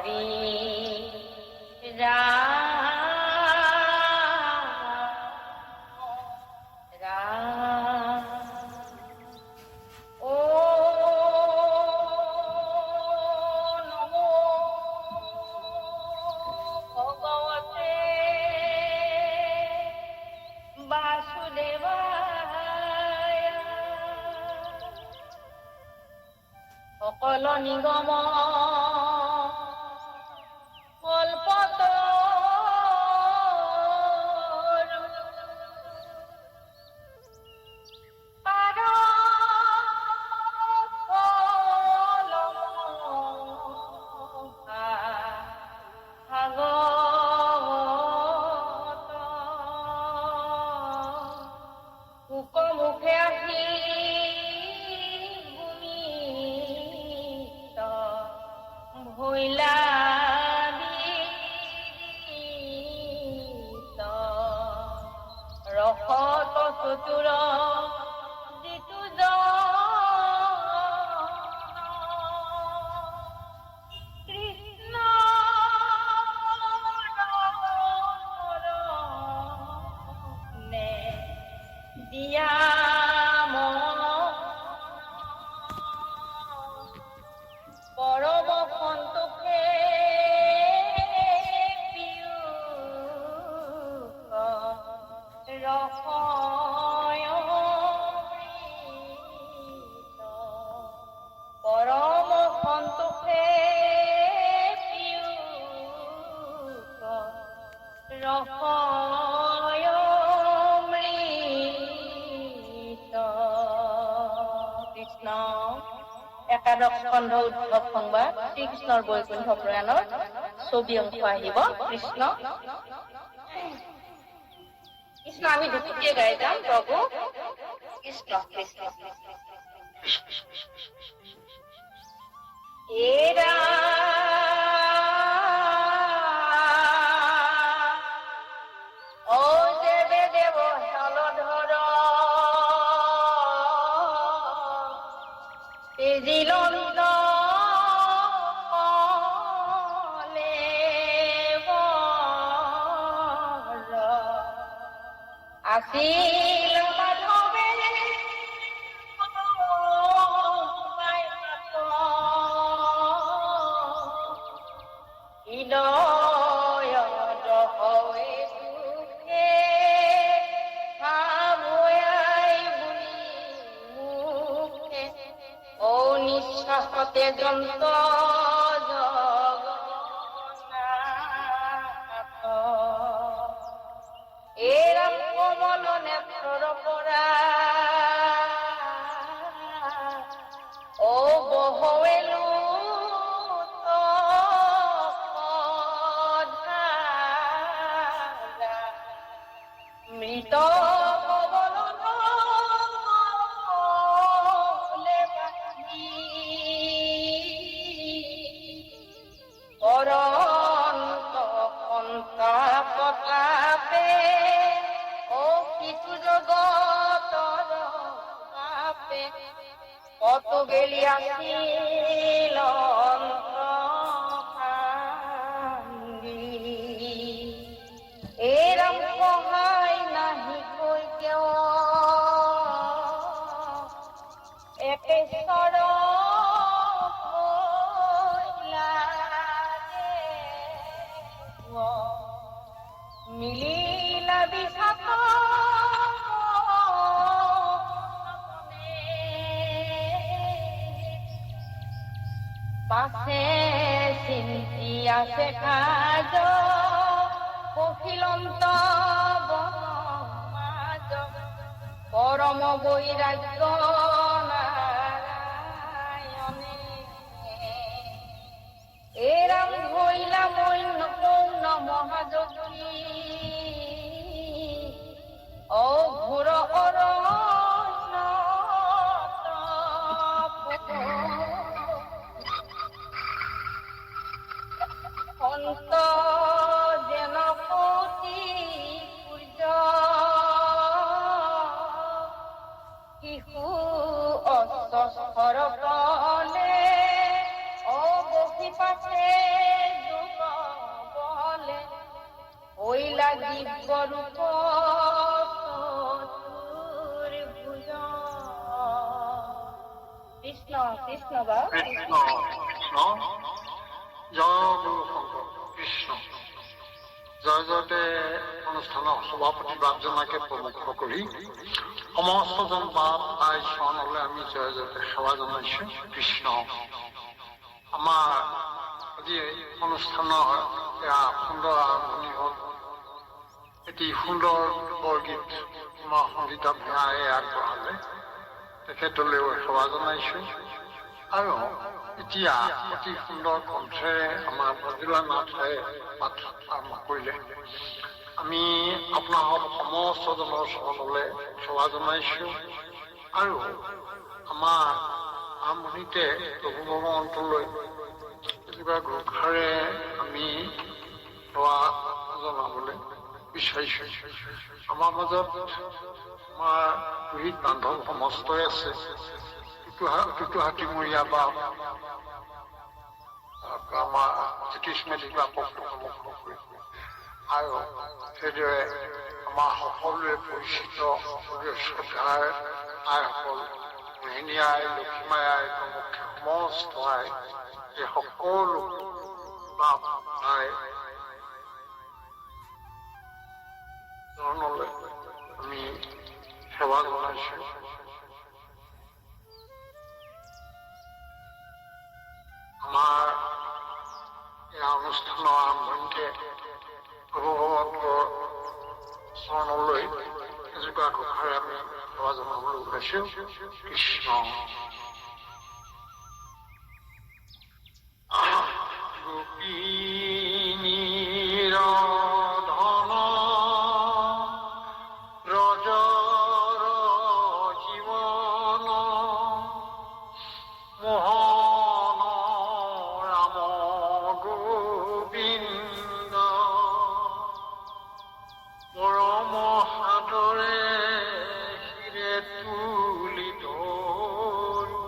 হৰি ৰাম ৰাম ও নমো ভগবতে বাসুদেবায় সকল নিগম মুখে আহি ভৈলা ৰসত চতুৰ যিটো কৃষ্ণ নে দিয়া পৰম সন্তোষে পৰম সন্তোষে ৰসমৃত কৃষ্ণ একাদশ স্কন্ধ উদ্ধৱ সংবাদ শ্ৰীকৃষ্ণৰ বৈকুণ্ঠ পুৰাণৰ ছবি অংশ আহিব। কৃষ্ণ কৃষ্ণ আমি দুখুটিয়ে গাই যাম প্ৰভু কৃষ্ণ কৃষ্ণ এৰা ও দেবে দেব হলধর তেজিলন্ত আছিল মাধবে হৃদয় হয়ে সুখে ভাবয়াই বুলি মুখে ও নিঃশ্বাসতে যন্ত্র এরাম কমল নেত্রর পরা ও বহবেলু মৃত অরন্ত সন্তাপে ও কিছু জগতর পাপে কত গেলি আসিল এরম সহায় নাহি কই কেউ একেশ্বর মিলিলা বিষাদ পাশে চিন্তি আছে কাজ কহিলন্ত বনমাজ পরম বৈরাগ্য নারায়ণে এরাম হইলা মৈন্য পৌর্ণ মহাযোগী ও ঘোর অরণ্য অন্ত যেন কোটি সূর্য শিশু অস্ত্র কলে ও বসি পাশে শিৱৰূপ চতুৰ্ভুজ। কৃষ্ণ কৃষ্ণ বাৰু কৃষ্ণ কৃষ্ণ জয় গুৰু শংকৰ কৃষ্ণ। জয় জয়তে অনুষ্ঠানৰ সভাপতি বাপজনাকে প্ৰমুখ কৰি সমস্তজন বাপ আই চৰণলৈ আমি জয় জয়তে সেৱা জনাইছো। কৃষ্ণ। আমাৰ আজি অনুষ্ঠানৰ এয়া সুন্দৰ আৰম্ভণি হ'ল। এটি সুন্দৰ বৰগীত আমাৰ সংগীতা ভূঞাই আগবঢ়ালে, তেখেতলৈও সেৱা জনাইছো। আৰু এতিয়া অতি সুন্দৰ কণ্ঠেৰে আমাৰ মজুলা নাথে পাঠ আৰম্ভ কৰিলে। আমি আপোনালোক সমস্তজনৰ চৰণলৈ সেৱা জনাইছো। আৰু আমাৰ আৰম্ভণিতে প্ৰভু ভগৱন্তলৈ কিবা ঘোষাৰে আমি সেৱা জনাবলৈ বিচাৰিছো। আমাৰ মাজত আমাৰ পুৰোহিত বান্ধৱ সমস্তই আছে। টুটুহাতীমৰীয়া বা আমাৰ জ্যোতিষমেধি বাপক প্ৰমুখ কৰি আৰু সেইদৰে আমাৰ সকলোৱে পৰিচিত সকলোৱে শ্ৰদ্ধাৰ আইসকল, মোহিনী আই, লক্ষ্মী আই প্ৰমুখ সমস্ত আই, এই সকলো বাপ আই চৰণলৈ আমি সেৱা জনাইছো। আমাৰ এই অনুষ্ঠানৰ আৰম্ভণিতে প্ৰভু ভগৱন্তৰ চৰণলৈ এজোপা ঘোষাৰে আমি সেৱা জনাবলৈ ওলাইছো। কৃষ্ণ। গোপীনীৰ ধন ৰজৰ জীৱন মোহন ৰাম গোবিন্দ পৰম সাদৰে শিৰে তুলি ধৰো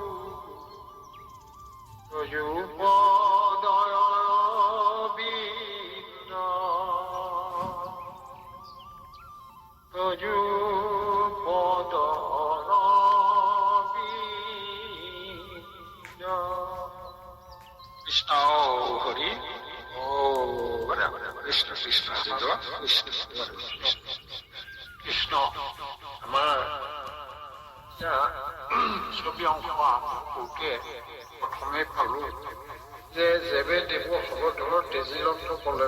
তয়ুপদয় বিন্দ তয়ুপদৰ বিন্দ। কৃষ্ণ হৰি ও কৃষ্ণ কৃষ্ণ কৃষ্ণ কৃষ্ণ। আমাৰ ছবি অংশ আৰম্ভকে প্ৰথমে পালো যে যেবে দেৱ সহধৰ তেজিলন্ত কলে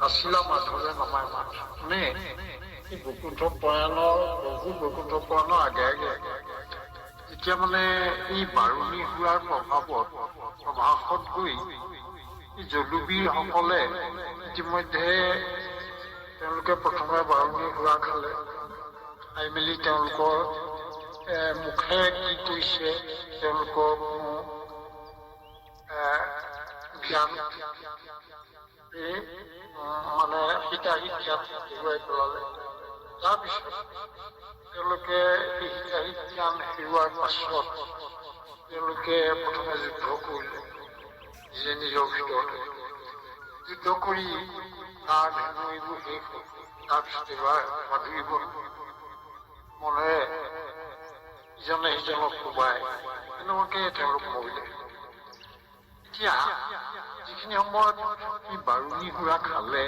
আছিলা মাধৱে নমাই মাত মানে এই বৈকুণ্ঠ প্ৰয়াণৰ বহু বৈকুণ্ঠ প্ৰয়াণৰ আগে আগে যেতিয়া মানে এই বাৰুণী হোৱাৰ প্ৰভাসত গৈ জলুবীৰসকলে ইতিমধ্যে তেওঁলোকে প্ৰথমে বাৰুণী হোৱা খালে। খাই মেলি তেওঁলোকৰ মুখে কি কৰিছে তেওঁলোকৰ জ্ঞান মানে হিতাহিত জ্ঞান হেৰুৱাই পেলালে। তাৰপিছত তেওঁলোকে সেই হিতাহিত জ্ঞান হেৰুৱাৰ পাছত তেওঁলোকে প্ৰথমে যুদ্ধ কৰিলে। নিজে নিজৰ ভিতৰতে যুদ্ধ কৰি তাৰ ধেনু এইবোৰ শেষ হ'ল। তাৰপিছত এইবাৰ মাধুৰীবোৰ মনেৰে ইজনে সিজনক কোবাই এনেকুৱাকে তেওঁলোক মৰিলে। এতিয়া যিখিনি সময়ত ই বাৰুণী সুৰা খালে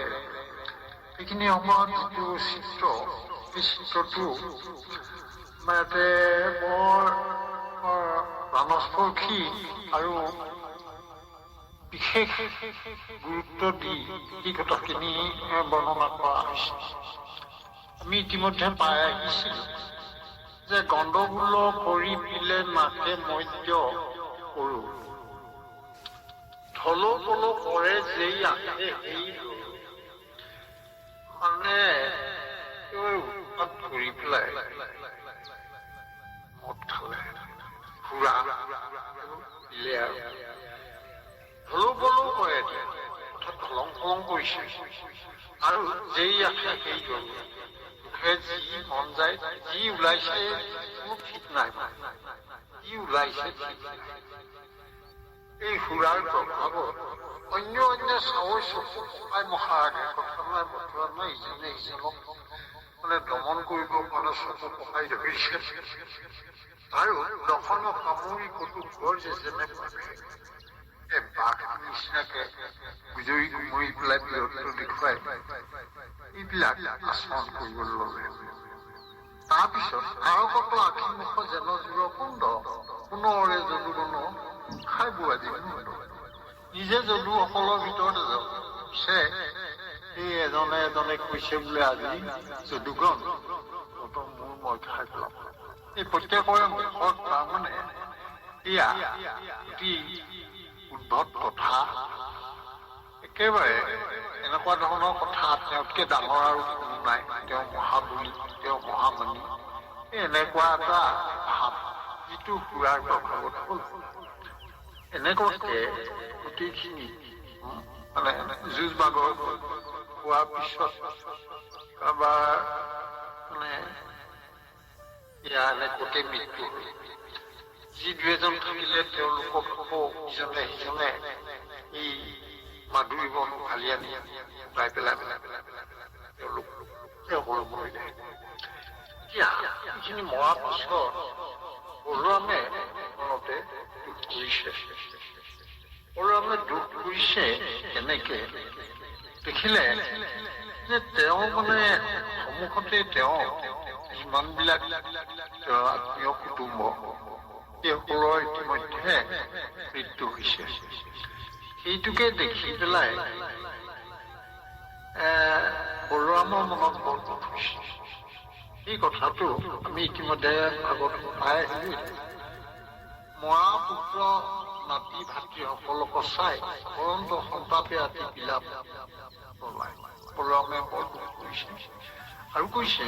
সেইখিনি সময়ত যিটো চিত্ৰ, সেই চিত্ৰটো মানে বৰ প্ৰাণস্পৰ্শী আৰু বিশেষ গুৰুত্ব দি এই কথাখিনি বৰ্ণনা কৰা হৈছে। আমি ইতিমধ্যে পাই আহিছিলো যে গণ্ডগোল কৰি পিলে মাকে মধ্য কৰো ঢলো পলো কৰে যেই আহে সেই মানে উৎপাত কৰি পেলাই মদ খালে ফুৰা দিলে আৰু ঢলো পলো কৰে অৰ্থাৎ ধলং ফলং কৰিছে আৰু যেই আহে সেই গল যি মন যায় যি ওলাইছে কোনো ঠিক নাই, যি ওলাইছে ঠিক নাই। এই সুৰাৰ প্ৰভাৱত অন্য চাৱৈ চকু পকাই মহাৰাগে কথা নাই বতৰা নাই ইজনে ইজনক মানে দমন কৰিব পৰা চকু পকাই ধৰিছে আৰু দখনক কামুৰি ক'তো ঘৰ যেনেকৈ এই বাঘ নিচিনাকে বিজয়ী মৰি পেলাই বীৰত্ব দেখুৱাই এইবিলাক আচৰণ কৰিবলৈ ল'লে তাৰপিছত আৰকত আখিমুখ যেন জোৰ কুণ্ড পুনৰে যদুগুণ খাই বোৱা দিব নিজে যদুসকলৰ ভিতৰত পিছে এই এজনে কৈছে বোলে আজি যদুগুণ মোৰ মই খাই পেলাম এই প্ৰত্যেকৰে মুখত তাৰমানে এয়া অতি উদ্ভট কথা একেবাৰে এনেকুৱা ধৰণৰ কথা তেওঁতকে ডাঙৰ আৰু কোনো নাই তেওঁ মহাবলী তেওঁ মহামানী এনেকুৱা এটা ভাৱ যিটো সুৰাৰ প্ৰভাৱত হ'ল এনেকুৱাকে গোটেইখিনি মানে যুঁজ বাগৰ হোৱাৰ পিছত কাৰোবাৰ মানে এনেকুৱাকে মৃত্যু হ'ল যি দুই এজন থাকিলে তেওঁলোকক আকৌ ইজনে সিজনে এই মাধুৰী বন ফালি আনি উঠাই পেলাই তেওঁলোক সকলো মৰিলে এইখিনি মৰাৰ পিছত বৰুৱামে মনতে দুখ কৰিছে বৰুৱামে দুখ কৰিছে কেনেকে দেখিলে যে তেওঁ মানে সন্মুখতে তেওঁ যিমানবিলাক আত্মীয় কুটুম্ব সেইসকলৰ ইতিমধ্যে মৃত্যু হৈছে সেইটোকে দেখি পেলাই বৰুৱামৰ মনত বৰ দুখ হৈছে এই কথাটো আমি ইতিমধ্যে আগত পাই আহিলো মৰা পুত্ৰ নাতি ভাতৃসকলক চাই অনন্ত সন্তাপে ৰাতি বিলাপ পলায় বৰুৱামে বৰ দুখ কৰিছে আৰু কৈছে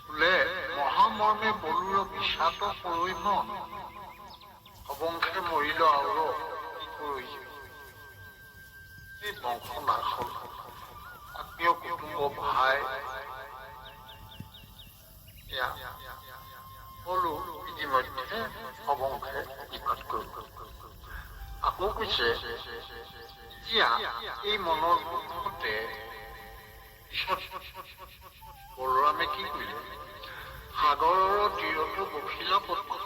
বোলে মহামৰ্মে বলুৰ বিষাত পৰৈ মন অবংশে মৰিল আৰু এই বংশ নাশ হ'ল আত্মীয় কুটুম্ব ভাই সকলো ইতিমধ্যে অবংশে বিপাত কৰিব আকৌ কৈছে এতিয়া এই মনৰ দুখতে বৰুৱামে কি কৰিলে সাগৰৰ তীৰতো বহিলা পদ্মা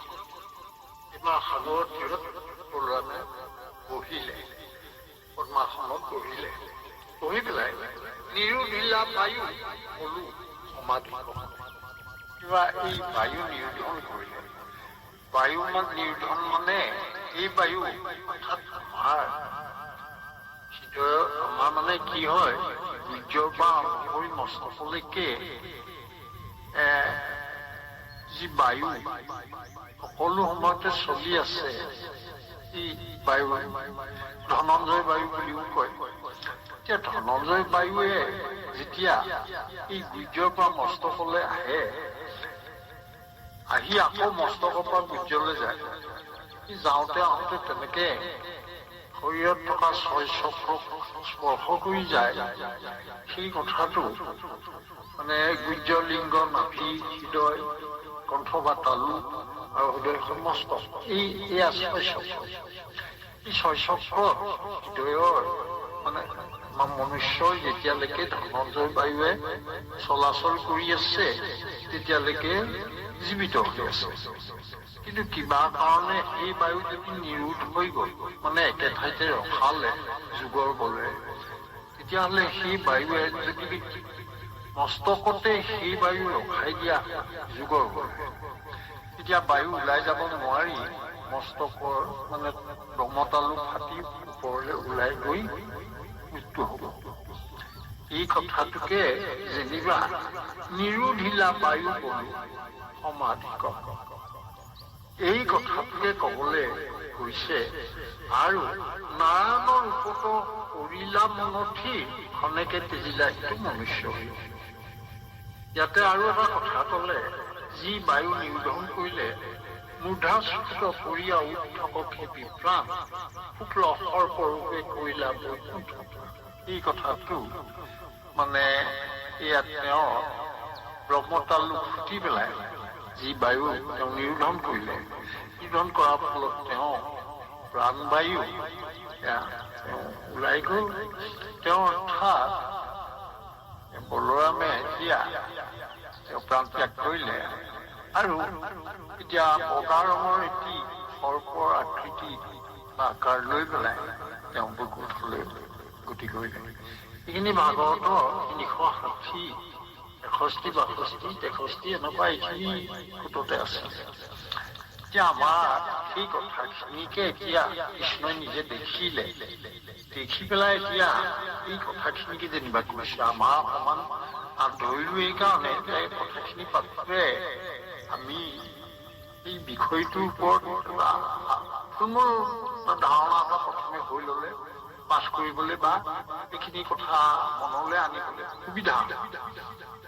এইবাৰ সাগৰৰ তীৰত বৰুৱামে বহিলে পদ্মাসনত বহিলে বহি পেলাই নিৰোধিলা বায়ু কলো সমাধি কিবা এই বায়ু নিৰোধন কৰিলে বায়ু নিৰোধন মানে এই বায়ু অৰ্থাৎ আমাৰ মানে কি হয় সূৰ্যৰ পৰা আৰম্ভ কৰি মস্তকলৈকে যি বায়ু সকলো সময়তে চলি আছে এই বায়ু ধনঞ্জয় বায়ু বুলিও কয় এতিয়া ধনঞ্জয় বায়ুৱে যেতিয়া এই সূৰ্যৰ পৰা মস্তকলৈ আহে আহি আকৌ মস্তকৰ পৰা সূৰ্যলৈ যায় যাওঁতে আহোঁতে তেনেকে শৰীৰত থকা 6 চক্ৰক স্পৰ্শ কৰি যায় সেই কথাটো মানে গুজ্জলিংগ নাভি হৃদয় কণ্ঠ বা তালু আৰু হৃদয় সমস্ত এয়া 6 চক্ৰ এই 6 চক্ৰ হৃদয়ৰ মানে মনুষ্যৰ যেতিয়ালৈকে ধনঞ্জয় বায়ুৱে চলাচল কৰি আছে তেতিয়ালৈকে জীৱিত হৈ আছে কিন্তু কিবা কাৰণে এই বায়ু যদি নিৰোধ হৈ গ'ল মানে একে ঠাইতে ৰখালে যুগৰ বলে তেতিয়াহ'লে সেই বায়ুৱে যদি মস্তকতে সেই বায়ু ৰখাই দিয়া যুগৰ বলে তেতিয়া বায়ু ওলাই যাব নোৱাৰি মস্তকৰ মানে দমতালু ফাটি ওপৰলৈ ওলাই গৈ মৃত্যু হ'ব এই কথাটোকে যেনিবা নিৰোধিলা বায়ু বলো সমাধি এই কথাটোকে কবলৈ কৈছে আৰু নাৰায়ণৰ ৰূপত কৰিলা মনঠি খনেকে তেজিলা সেইটো মনুষ্য হৈ ইয়াতে আৰু এটা কথা কলে যি বায়ু নিৰোধন কৰিলে মূৰ্ধাস্ফুট কৰিয়া উঠককে বিভ্ৰাম শুক্ল সৰ্পৰূপে কৰিলা বৈকুণ্ঠ এই কথাটো মানে ইয়াত তেওঁ ব্ৰহ্মতালু ফুটি পেলাই যি বায়ু তেওঁ নিৰোধন কৰিলে নিৰোধন কৰাৰ ফলত তেওঁ প্ৰাণবায়ু ওলাই গ'ল। তেওঁ অৰ্থাৎ বলোৰামে এতিয়া তেওঁ প্ৰাণ ত্যাগ কৰিলে আৰু এতিয়া বগা ৰঙৰ এটি সৰ্পৰ আকৃতি বা আকাৰ লৈ পেলাই তেওঁ বৈকুণ্ঠলৈ গতি কৰিলে। এইখিনি ভাগৱতৰ 360, 61, 63 এনেকুৱা এইখিনি সোঁততে আছে। এতিয়া আমাৰ সেই কথাখিনিকে এতিয়া কৃষ্ণই নিজে দেখিলে, দেখি পেলাই এতিয়া এই কথাখিনিকে যেনিবা কৈছে। আমাৰ অকমান ধৰিলো এই কাৰণে যে কথাখিনি পাতে আমি এই বিষয়টোৰ ওপৰত থুলমূল ধাৰণা এটা প্ৰথমে হৈ ল'লে পাছ কৰিবলৈ বা এইখিনি কথা মনলৈ আনিবলৈ সুবিধা।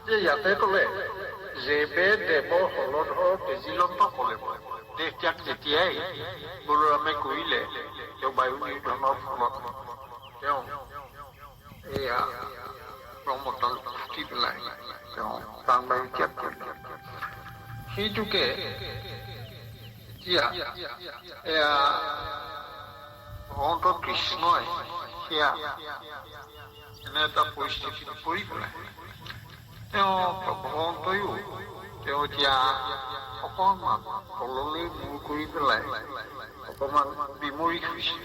যে ইয়াতে ক'লে যেবে দেৱ হলধৰ তেজিলন্ত কলে দেহ ত্যাগ যেতিয়াই বলোৰামে কৰিলে, তেওঁ বায়ু নিৰ্ধনৰ ফলত তেওঁ এয়া ব্ৰহ্মতাল ফুটি পেলাই তেওঁ প্ৰাণবায়ু ত্যাগ কৰিলে। সেইটোকে এতিয়া এয়া ভগৱন্ত কৃষ্ণই সেয়া এনে এটা পৰিস্থিতিত পৰি পেলাই তেওঁ ভগৱন্তয়ো তেওঁ এতিয়া অকণমান তললৈ মূৰ কৰি পেলাই অকণমান বিমৰিক হৈছে।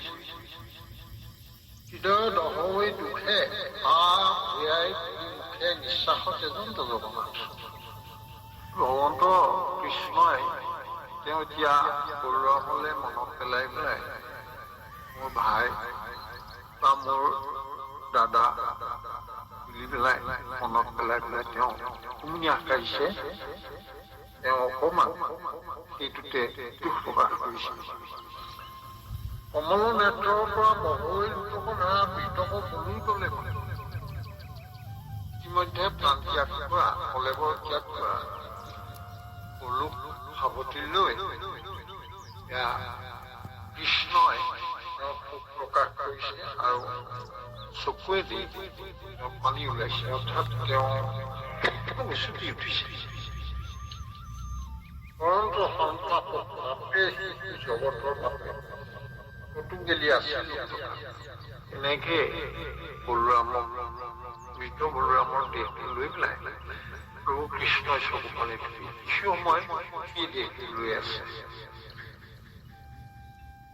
হৃদয় দহৈ দুখে ভূয়াই মুখে নিশ্বাসত এজন জগন্নাথ। ভগৱন্ত কৃষ্ণই তেওঁ এতিয়া বলোৰামলৈ মনত পেলাই পেলাই মোৰ ভাই বা মোৰ দাদা বুলি পেলাই মনত পেলাই পেলাই তেওঁ উমনি আঁকাইছে। তেওঁ অকণমান সেইটোতে দুখ প্ৰকাশ কৰিছে। কমল নেত্ৰৰ পৰা বহৈ লোকক ধৰা মৃতক বলি গলে ইতিমধ্যে প্ৰাণ ত্যাগ কৰা, কলেবৰ ত্যাগ কৰা লোক সাৱটি লৈ কৃষ্ণই তেওঁ শোক প্ৰকাশ কৰিছে আৰু চকুৱেদি পানী ওলাইছে, অৰ্থাৎ তেওঁ উচুটি উঠিছে। পৰন্ত সন্তাপ বাপে জগতৰ বাপে কতো গেলি আছে। এনেকে বলোৰামক মৃত বলোৰামৰ দেহটো লৈ পেলাই প্ৰভু কৃষ্ণই চকু পানী ধুই সময় এই দেহটো লৈ আছে।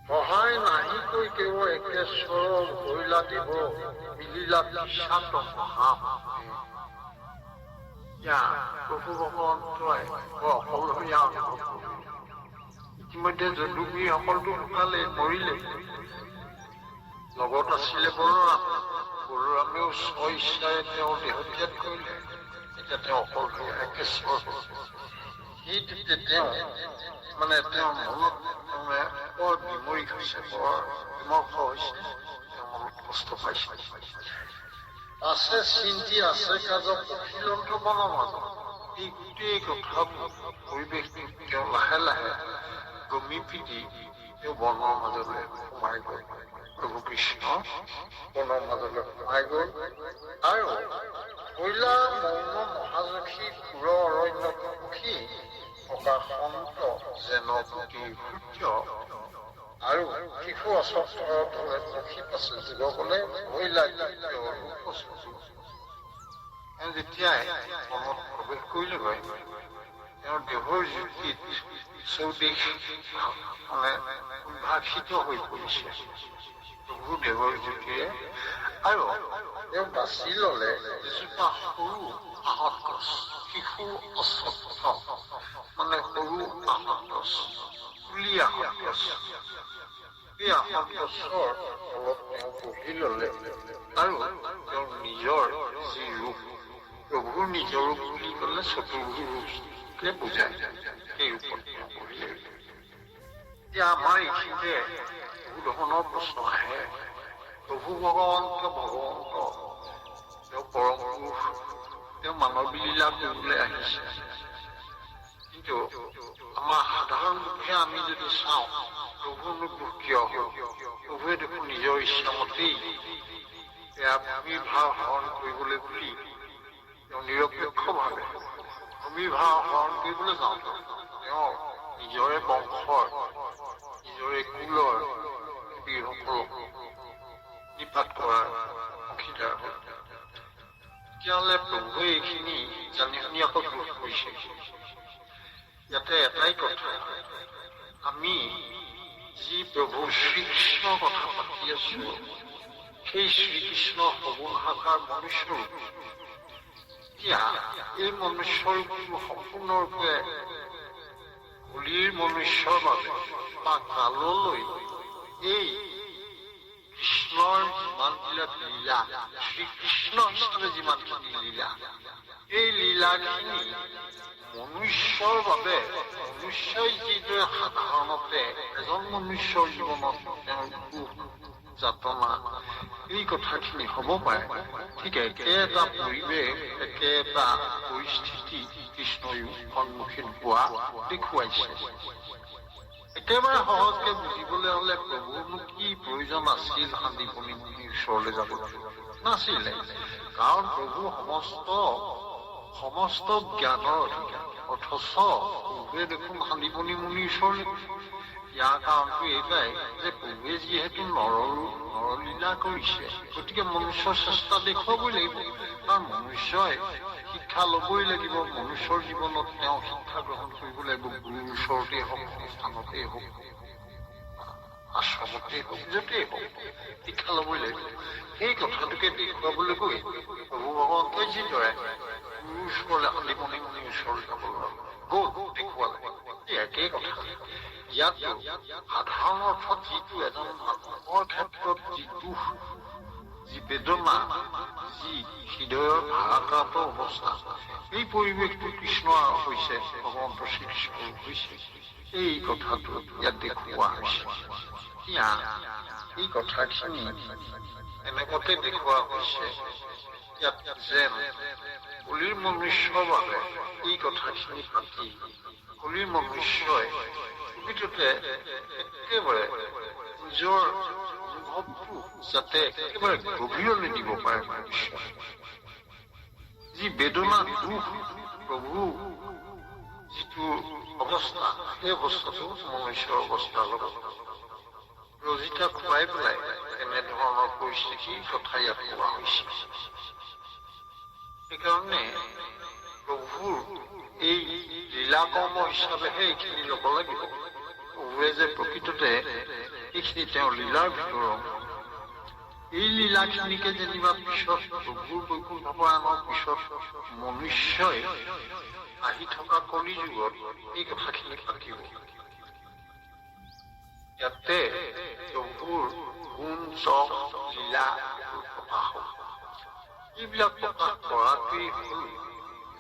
সহায় নাহিকৈ কেৱল একেশ্বৰ ভৰিলা দিব মিলিলা বিষাত মহা। প্ৰভু ভগৱন্তই অকলশৰীয়া অনুভৱ কৰিলে। ইতিমধ্যে যদুগিৰিসকলটো ঢুকালে, মৰিলে। লগত আছিলে বলোৰাম। বলোৰামেও স্বইচ্ছাৰে তেওঁ দেহত্যাগ কৰিলে। এতিয়া তেওঁ অকলশৰীয়া একেশ্বৰ। সেইটোতে তেওঁ তেওঁ মনত বৰ বিমৰিক হৈছে, বৰ বিমৰ্ষ হৈছে, তেওঁ মনত কষ্ট পাইছে। আছে চিন্তি আছে কাজ পখিলন্ত বনৰ মাজত। এই গোটেই কথাবোৰ পৰিৱেশটো তেওঁ লাহে লাহে গমি পিটি তেওঁ বনৰ মাজলৈ সোমাই গ'ল। প্ৰভু কৃষ্ণ বনৰ মাজলৈ সোমাই গ'ল আৰু কইলা মৌন মহাযখী সুৰ অৰণ্য পক্ষী থকা সন্ত যেন পুতি সূৰ্য আৰু শিশু অচৰত হলে পক্ষী পাছে যুৱকলে কইলা যেতিয়াই মনত প্ৰৱেশ কৰিলেগৈ, তেওঁৰ দেহৰ জ্যোতিত চৌদিশ উদ্ভাসিত হৈ পৰিছে প্ৰভু দেহৰ জ্যোতিৰে। আৰু তেওঁ বাছি ললে এজোপা সৰু আহঁত গছ, শিশু অশ্বত্থ সৰু আহঁত গছ, কুলি আহঁত গছ। এই আহঁত গছৰ তলত তেওঁ বহি ললে আৰু তেওঁৰ নিজৰ যি ৰূপ, প্ৰভুৰ নিজৰ ৰূপ বুলি কলে চতুৰ্ভুজ ৰূপকে বুজায়, সেই ৰূপত তেওঁ বহিলে। এতিয়া আমাৰ এইখিনিতে বহু ধৰণৰ প্ৰশ্ন আহে। প্ৰভু ভগৱন্ত তেওঁ পৰম পুৰুষ, তেওঁ মানৱী লীলা কৰিবলৈ আহিছে। কিন্তু আমাৰ সাধাৰণ লোকে আমি যদি চাওঁ, প্ৰভুনো কিয় হ'ল? প্ৰভুৱে দেখোন নিজৰ ইচ্ছামতেই ভূমিৰ ভাৰ হৰণ কৰিবলৈ বুলি তেওঁ নিৰপেক্ষভাৱে ভূমিৰ ভাৰ হৰণ কৰিবলৈ যাওঁতে তেওঁ নিজৰে বংশৰ, নিজৰে কুলৰ বীৰসকলক নিপাত কৰাৰ অংশীদাৰ হ'ল। তেতিয়াহ'লে প্ৰভুৱে এইখিনি জানি শুনি আকৌ দুখ কৰিছে। ইয়াতে এটাই কথা, আমি যি প্ৰভু শ্ৰীকৃষ্ণৰ কথা পাতি আছো, সেই শ্ৰীকৃষ্ণৰ সগুণ সাকাৰ মনুষ্যৰূপ। এতিয়া এই মনুষ্যৰূপটো সম্পূৰ্ণৰূপে কলিৰ মনুষ্যৰ বাবে বা কাললৈ এই কৃষ্ণৰ যিমানবিলাক লীলা, শ্ৰীকৃষ্ণ হিচাপে যিমানখিনি লীলা, এই লীলাখিনি মনুষ্যৰ বাবে, মনুষ্যই যিদৰে সাধাৰণতে এজন মনুষ্যৰ জীৱনত তেওঁৰ দুখ যাতনা এই কথাখিনি হ'ব পাৰে, ঠিক একে এটা পৰিৱেশ, একে এটা পৰিস্থিতি কৃষ্ণইও সন্মুখীন হোৱা দেখুৱাইছে। একেবাৰে সহজকে বুজিবলৈ হলে প্ৰভুৰনো কি প্ৰয়োজন আছিল শান্তিপনী মুনিৰ ওচৰলৈ যাব? নাছিলে। কাৰণ প্ৰভু সমস্ত জ্ঞানৰ অধিকাৰ, অথচ প্ৰভুৱে দেখোন শান্তিপনী মুনিৰ ওচৰলৈ। ইয়াৰ কাৰণটো এইটাই যে প্ৰভুৱে যিহেতু নৰলীলা কৰিছে, গতিকে মনুষ্যৰ চেষ্টা দেখুৱাবই লাগিব। কাৰণ মনুষ্যই শিক্ষা ল'বই লাগিব, মনুষ্যৰ জীৱনত তেওঁ শিক্ষা গ্ৰহণ কৰিব লাগিব। গুৰুৰ ওচৰতেই হওক, অনুষ্ঠানতেই হওক, আশ্ৰমতেই হওক, য'তেই হওক শিক্ষা ল'বই লাগিব। সেই কথাটোকে দেখুৱাবলৈ গৈ প্ৰভু ভগৱন্তই যিদৰে গুৰুৰ ওচৰলৈ শান্তিপনী মুনিৰ ওচৰলৈ যাবলৈ গ'ল দেখুৱালে, একেই কথা। ইয়াতো সাধাৰণ অৰ্থত যিটো এজন মানুহৰ ক্ষেত্ৰত যি দুখ, যি বেদনা, যি হৃদয়ৰ ভাৰাক্ৰান্ত অৱস্থা, এই পৰিৱেশটো কৃষ্ণৰ হৈছে, ভগৱন্ত শ্ৰীকৃষ্ণৰ হৈছে। এই কথাটো ইয়াত দেখুওৱা হৈছে। এতিয়া এই কথাখিনি এনেকুৱাতে দেখুওৱা হৈছে ইয়াত যেন কলিৰ মনুষ্যৰ বাবে এই কথাখিনি পাতি কলিৰ মনুষ্যই প্ৰকৃততে একেবাৰে নিজৰ অনুভৱটো যাতে একেবাৰে গভীৰলৈ দিব পাৰে মনুষ্যই। যি বেদনা, দুখ, প্ৰভু যিটো অৱস্থা, সেই অৱস্থাটো মনুষ্যৰ অৱস্থাৰ লগত ৰজিতা খুৱাই পেলাই এনেধৰণৰ পৰিস্থিতিৰ কথা ইয়াত কোৱা হৈছে। সেইকাৰণে প্ৰভুৰ এই লীলাকৰ্ম হিচাপেহে এইখিনি ল'ব লাগিব। প্ৰভুৱে যে প্ৰকৃততে এইখিনি তেওঁৰ লীলাৰ ভিতৰত, এই লীলাখিনিকে যেনিবা পিছত প্ৰভুৰ বৈকুণ্ঠ পৰায়ণৰ পিছত মনুষ্যই আহি থকা কলি যুগত এই কথাখিনি পাতিব। ইয়াতে প্ৰভুৰ গুণ, যশ, লীলা প্ৰকাশ হ'ব। এইবিলাক প্ৰকাশ কৰাটোৱেই হ'ল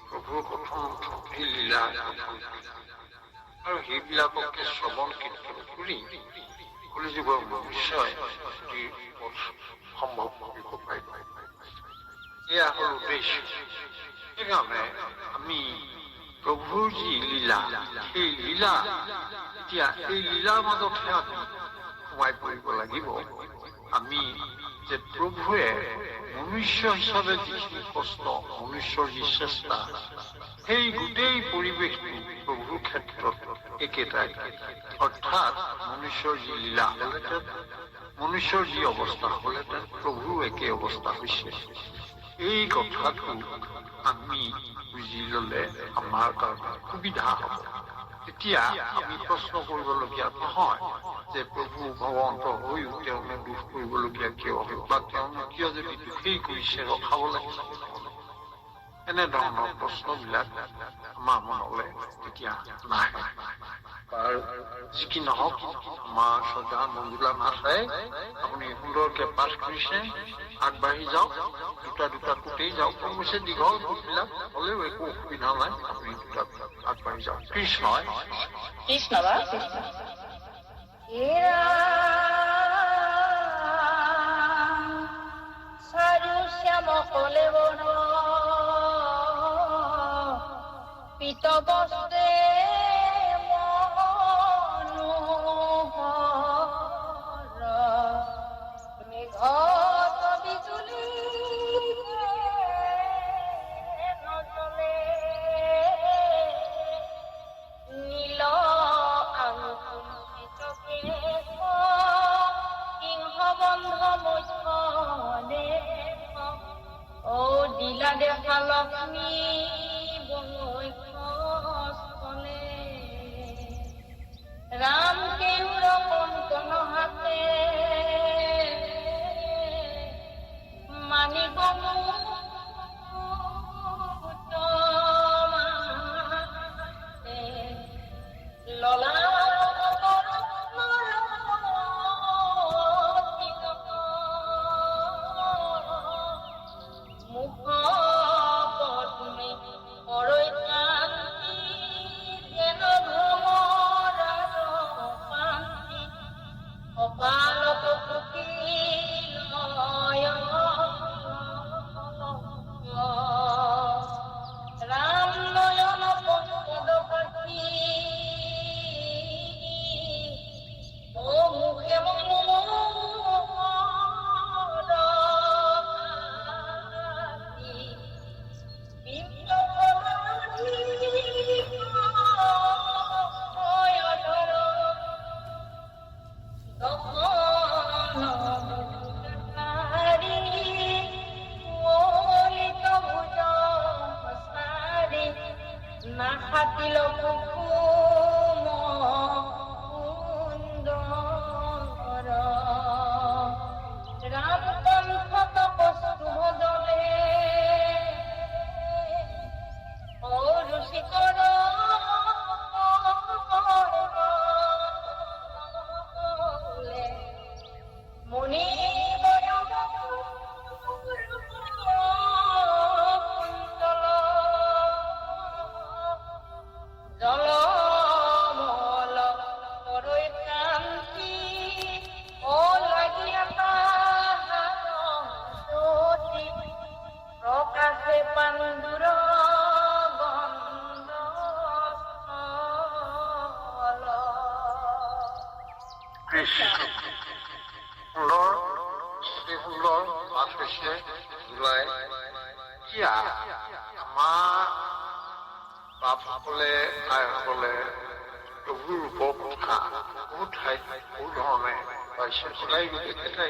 প্ৰভুৰ কথন এই লীলা কথন, আৰু সেইবিলাককে শ্ৰৱণ কীৰ্তন কৰি কলি যুগৰ মনুষ্যই সম্ভৱ কৰিব পাৰিব। এয়া হ'ল উদ্দেশ্য। সেইকাৰণে আমি প্ৰভুৰ যি লীলা, সেই লীলা, এতিয়া এই লীলাৰ মাজতহে আমি সোমাই পৰিব লাগিব। আমি যে প্ৰভুৱে মনুষ্য হিচাপে যিখিনি কষ্ট, মনুষ্যৰ যি চেষ্টা, সেই গোটেই পৰিৱেশটো প্ৰভুৰ ক্ষেত্ৰত একেটাই। অৰ্থাৎ মনুষ্যৰ যি লীলা হ'লহেঁতেন, মনুষ্যৰ যি অৱস্থা হ'লহেঁতেন, প্ৰভুৰো একে অৱস্থা হৈছে। এই কথাটো আমি বুজি ল'লে আমাৰ কাৰণে সুবিধা হ'ব। তেতিয়া আমি প্ৰশ্ন কৰিবলগীয়া নহয় যে প্ৰভু ভগৱন্ত হৈও তেওঁনে দুখ কৰিবলগীয়া কিয় হ'ল, বা তেওঁনো কিয় যদি দুখেই কৰিছে ৰখাব লাগিব। এনেধৰণৰ প্ৰশ্নবিলাক আমাৰ মনলৈ তেতিয়া নাহে। বাৰু যি কি নহওক, আমাৰ শ্ৰদ্ধা মঞ্জুলা নাথাই আপুনি সুন্দৰকে পাঠ কৰিছে, আগবাঢ়ি যাওক, দুটা কোটেই যাওক। অৱশ্যে দীঘল কোটবিলাক হ'লেও একো অসুবিধা নাই, আপুনি দুটা আগবাঢ়ি যাওক। কৃষ্ণই কৃষ্ণ বা কৃষ্ণ। চাৰু শ্যাম কলে বন পিত বস্তে মনোহৰ মেঘত বিজুলী নজলে নীল আংকুঞ্চিত কেশ দিলা দেখা লক্ষ্মী বৈষ্ণলে রাম কেউর কঙ্কন হাতে মানিক ললা বাপসকলে আইসকলে প্ৰভুৰ ৰূপকথা বহুত ঠাইত বহুত ধৰণে পাইছে সদায় তেখেতে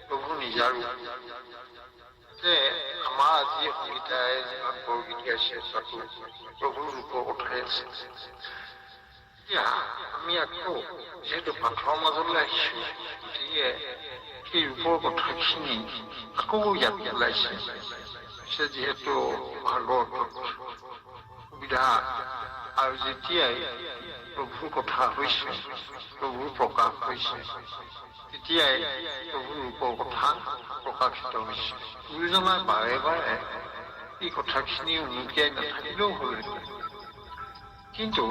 প্ৰভু নিজা ৰূপ যে আমাৰ আজি সংগীতাই যিমান বৰগীত গাইছে তাতো প্ৰভুৰ ৰূপৰ কথাই আছে এতিয়া আমি আকৌ যিহেতু পাঠৰ মাজলৈ আহিছো গতিকে সেই ৰূপৰ কথাখিনি আকৌ ইয়াত ওলাইছে যিহেতু ভাগৱত সুবিধা আৰু যেতিয়াই প্ৰভুৰ কথা হৈছে প্ৰভুৰ প্ৰকাশ হৈছে তেতিয়াই প্ৰভুৰ ৰূপৰ কথা প্ৰকাশিত হৈছে গুৰুজনাই বাৰে বাৰে এই কথাখিনি উনুকিয়াই নাথাকিলেও হ'লহেঁতেন কিন্তু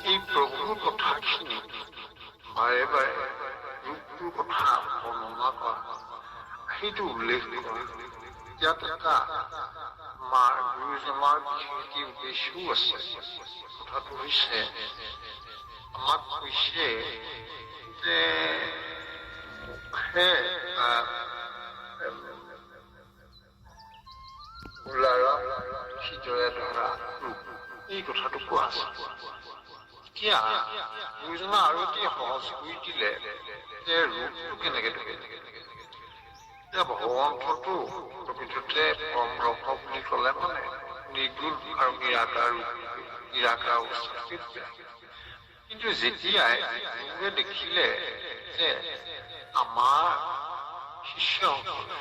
এই প্ৰভুৰ কথাখিনি বাৰে বাৰে ৰূপটোৰ কথা বৰ্ণনা কৰা সেইটো উল্লেখ কৰা ইয়াত এটা আমাৰ গুৰুজনাৰ বিশেষ উদ্দেশ্যও আছে কথাটো হৈছে আমাক কৈছে যে মুখে গোলাৰা সিজৰে ধৰা ৰূপ এই কথাটো কোৱা আছে এতিয়া গুৰুজনা আৰু এটি সহজ কৰি দিলে যে ৰূপটো কেনেকে থাকে এতিয়া ভগৱন্তটো প্ৰকৃততে পৰম ব্ৰহ্ম বুলি ক'লে মানে নিৰ্গুণ আৰু নিৰাকাৰ অৱস্থা কিন্তু যেতিয়াই গুৰুৱে দেখিলে যে আমাৰ শিষ্যসকলে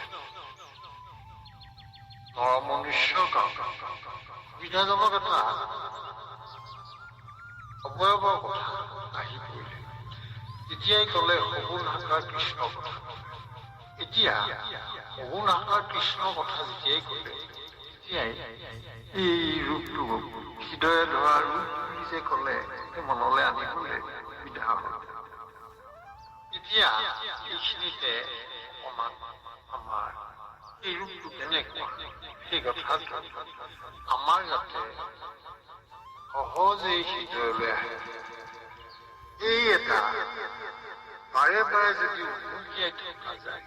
নৰমনুষ্যৰ কাৰণে সুবিধাজনক এটা অৱয়ৱৰ কথা আহি পৰিলে তেতিয়াই ক'লে সগুণ আকাৰ কৃষ্ণ কথা এতিয়া সগুণ আকাৰ কৃষ্ণৰ কথা যেতিয়াই ক'লে তেতিয়াই এই ৰূপটো হৃদয়ে ধৰা ৰূপ বুলি যে ক'লে মনলৈ আনিবলৈ সুবিধা হ'ল এতিয়া এইখিনিতে অকণমান আমাৰ এই ৰূপটো কেনেকুৱা সেই কথাটো আমাৰ যাতে সহজেই হৃদয়লৈ আহে এই এটা বাৰে বাৰে যদি উমুকিয়াই থকা যায়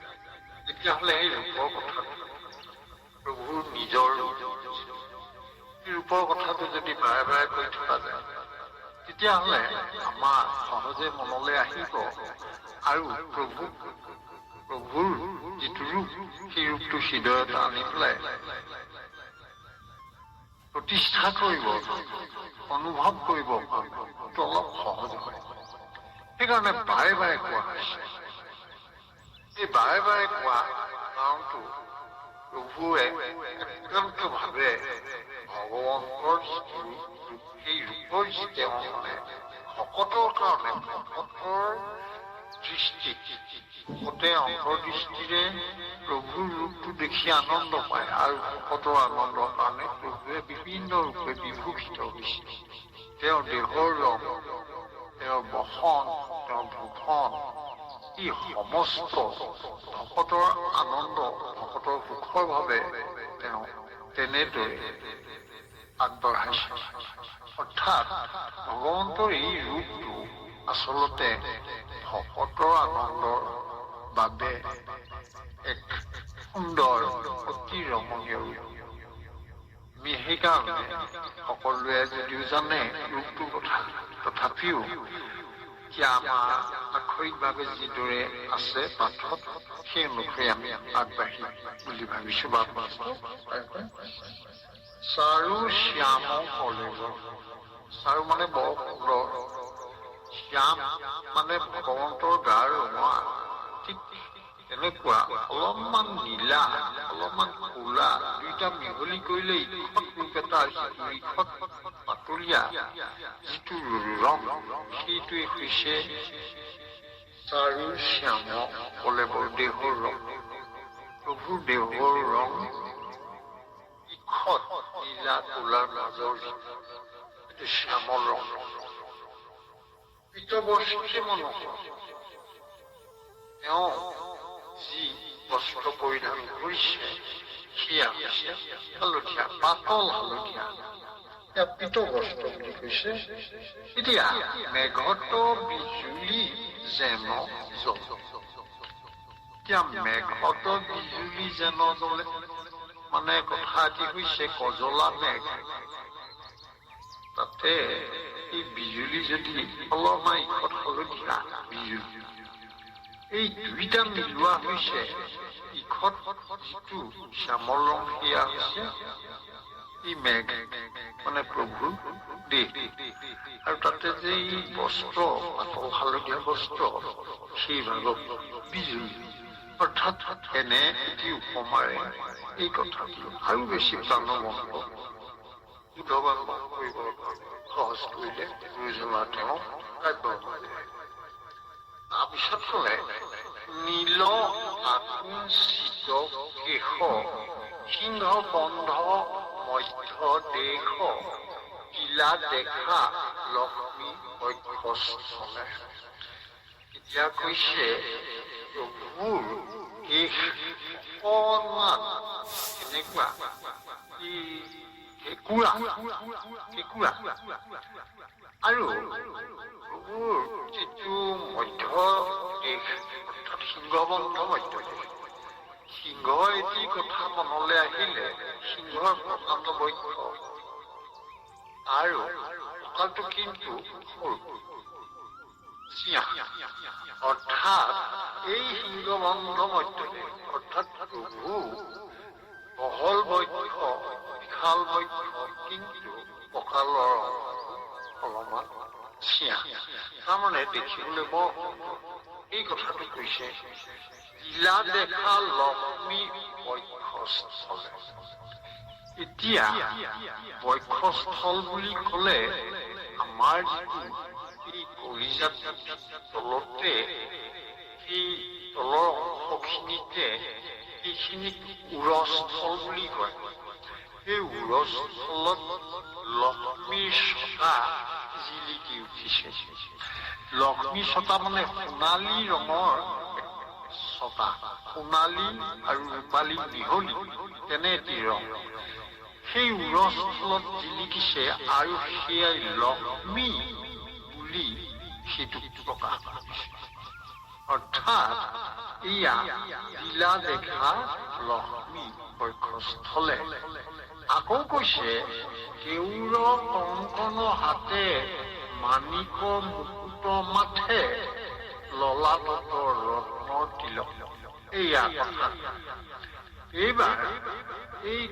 তেতিয়াহ'লে সেই ৰূপৰ কথাটো প্ৰভুৰ নিজৰ ৰূপৰ কথাটো যদি বাৰে বাৰে কৈ থকা যায় তেতিয়াহ'লে আমাৰ সহজে মনলৈ আহিব আৰু প্ৰভুক প্ৰভুৰ যিটো ৰূপ, সেই ৰূপটো হৃদয়ত আনি পেলাই প্ৰতিষ্ঠা কৰিব, অনুভৱ কৰিব পাৰিব, অলপ সহজ হয়। সেইকাৰণে বাৰে বাৰে কোৱা হৈছে। এই বাৰে বাৰে কোৱা কাৰণটো প্ৰভুৱে একান্তভাৱে ভগৱন্তৰ যিটো ৰূপ, সেই ৰূপৰ যি তেওঁ মানে ভকতৰ কাৰণে, ভকতৰ দৃষ্টিত, ভকতে অন্তৰ্দৃষ্টিৰে প্ৰভুৰ ৰূপটো দেখি আনন্দ পায়, আৰু ভকতৰ আনন্দৰ কাৰণে প্ৰভুৱে বিভিন্ন ৰূপে বিভূষিত হৈছে। তেওঁৰ দেহৰ ৰং, তেওঁৰ বসন, তেওঁৰ ভূষণ, ই সমস্ত ভকতৰ আনন্দ, ভকতৰ সুখৰ বাবে তেওঁ তেনেদৰে আগবঢ়াইছে। অৰ্থাৎ ভগৱন্তৰ এই ৰূপটো আচলতে ভকতৰ আনন্দৰ বাবে এক সুন্দৰ, অতি ৰমণীয় ৰূপ। আমি সেইকাৰণে সকলোৱে যদিও জানে ৰূপটোৰ কথা, তথাপিও এতিয়া আমাৰ আক্ষৰিকভাৱে যিদৰে আছে পাঠত, সেই অনুসৰি আমি আগবাঢ়িম বুলি ভাবিছো। চাৰু শ্যাম কলেজ, চাৰু মানে বৰ সুন্দৰ, শ্যাম মানে ভগৱন্তৰ গাৰ ৰঙা, ঠিক তেনেকুৱা অলপমান নীলা, অলপমান ক'লা, দুইটা মিহলি কৰিলে ইখত ৰূপ এটা, ইখত পাতলীয়া যিটো ৰং, সেইটোৱে হৈছে চাৰু শ্যাম কলেবৰ দেহৰ ৰং। প্ৰভুৰ দেহৰ ৰং ইখত নীলা ক'লাৰ মাজৰ যিটো শ্যামল ৰং, পীতবস্ত্ৰী মনোহৰ। তেওঁ যি বস্ত্ৰ পৰিধান কৰিছে সেয়া হৈছে হালধীয়া, পাতল হালধীয়া, ইয়াক পীতবস্ত্ৰ বুলি কৈছে। এতিয়া মেঘত বিজুলী যেন জ্বল, এতিয়া মেঘত বিজুলী যেন জ্বলে মানে কথা এটি হৈছে কজলা মেঘ, তাতে এই বিজুলী যদি অলপমান ইখত হালধীয়া বিজুলী, এই দুইটা মিলোৱা হৈছে ইখত যিটো শ্যামল ৰং, সেয়া হৈছে এই মেঘ মানে প্ৰভুৰ দেহ, আৰু তাতে যে এই বস্ত্ৰ, পাতল হালধীয়া বস্ত্ৰ, সেই ভাগক বিজুলী। অৰ্থাৎ এনে এটি উপমাৰে এই কথাটো আৰু বেছি প্ৰাণবন্ত উদ্ভাৱন কৰিবৰ কাৰণে সহজ কৰিলে গুৰুজনা তেওঁ কাব্যভাৱে। তাৰপিছত কলে নীল আকুঞ্চিত কেশ, সিংহ বন্ধ মধ্য দেশ, কিলা দেখা লক্ষ্মী বক্ষস্থলে। এতিয়া কৈছে প্ৰভুৰ কেশ অকণমান এনেকুৱা কেঁকুৰা, আৰু প্ৰভুৰ যিটো মধ্য দেশ, অৰ্থাৎ সিংহবন্ধ মধ্য দেশ, সিংহ এটি কথা মনলৈ আহিলে, সিংহৰ প্ৰকাণ্ড বক্ষ, আৰু কঁকালটো কিন্তু সৰু, চিঞা, অৰ্থাৎ এই সিংহবন্ধ মধ্য দেশ, অৰ্থাৎ প্ৰভু বহল বক্ষ, বিশাল বক্ষ, কিন্তু কঁকালৰ অলপমান চিঞা, তাৰমানে দেখিবলৈ বৰ সুন্দৰ। এই কথাটো কৈছে কিলা দেখা লক্ষ্মী বক্ষস্থলে। এতিয়া বক্ষস্থল বুলি কলে আমাৰ যিটো এই কলিজাত তলতে, সেই তলৰ অংশখিনিতে, সেইখিনিক উৰস্থল বুলি কয়। সেই উৰস্থলত লক্ষ্মীৰ ছটা জিলিকি উঠিছে। লক্ষ্মী ছটা মানে সোণালী ৰঙৰ ছটা, সোণালী আৰু ৰূপালী মিহলি তেনে এটি ৰং সেই উৰস্থলত জিলিকিছে, আৰু সেয়াই লক্ষ্মী বুলি সেইটো প্ৰকাশ কৰিছে। অৰ্থাৎ এয়া কিলা দেখা লক্ষ্মী বক্ষস্থলে। আকৌ কৈছে কেউৰ কংকণ হাতে, মাণিক মুকুট মাথে, ললাটত ৰত্নৰ তিলক। এইয়া কথা। এইবাৰ এই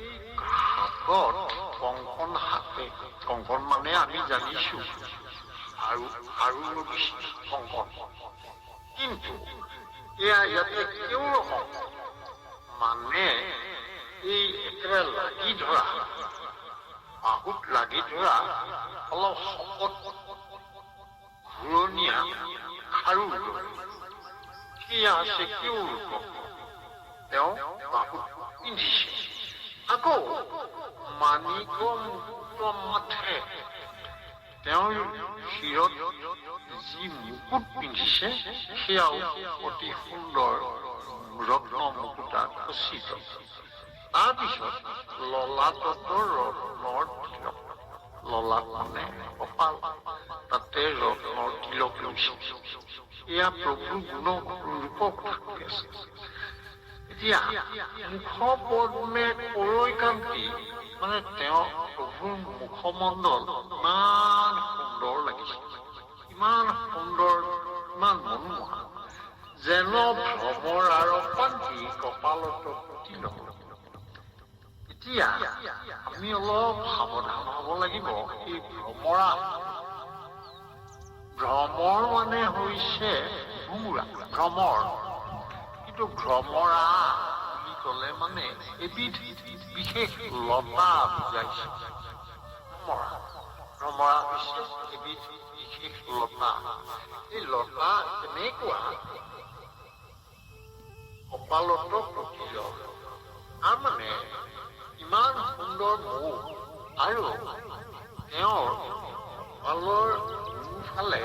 হাতত কংকণ হাতে, কংকণ মানে আমি জানিছো আৰু কংকণ, কিন্তু এয়া ইয়াতে কেউ মানে এই একেবাৰে লাগি ধৰা, বাহুত লাগি ধৰা অলপ শকত ঘূৰণীয়া খাৰু সেয়া আছে কেউ তেওঁ বাহুত পিন্ধিছে। আকৌ মানিকৰ মুকুট মাথে তেওঁৰ শিৰত যি মুকুট পিন্ধিছে সেয়াও অতি সুন্দৰ ৰত্ন মুকুটা খচিত। তাৰপিছত ললাটৰ ৰত্নৰ তিলক, ললাট মানে কপাল, তাতে ৰত্নৰ তিলক লৈছে। এয়া প্ৰভুৰ গুণ ৰূপক থাকি আছে। এতিয়া মুখ পদ্মে কৰৈ কান্তি, মানে তেওঁ প্ৰভুৰ মুখমণ্ডল ইমান সুন্দৰ লাগিছে, ইমান সুন্দৰ, ইমান মনোমোহা, যেন ভ্ৰমৰ আৰু কান্তি কপালত তিলক। এতিয়া আমি অলপ সাৱধান হ'ব লাগিব। এই ভ্ৰমৰা, ভ্ৰমৰ মানে হৈছে ভোমোৰা, ভ্ৰমৰ, কিন্তু ভ্ৰমৰা বুলি ক'লে মানে এবিধ বিশেষ লতা বুজাইছে। ভ্ৰমৰা হৈছে এবিধ বিশেষ লতা। এই লতা এনেকুৱা কপালত প্ৰতিলক, তাৰমানে ইমান সুন্দৰ মুখ, আৰু তেওঁৰ কপালৰ দুফালে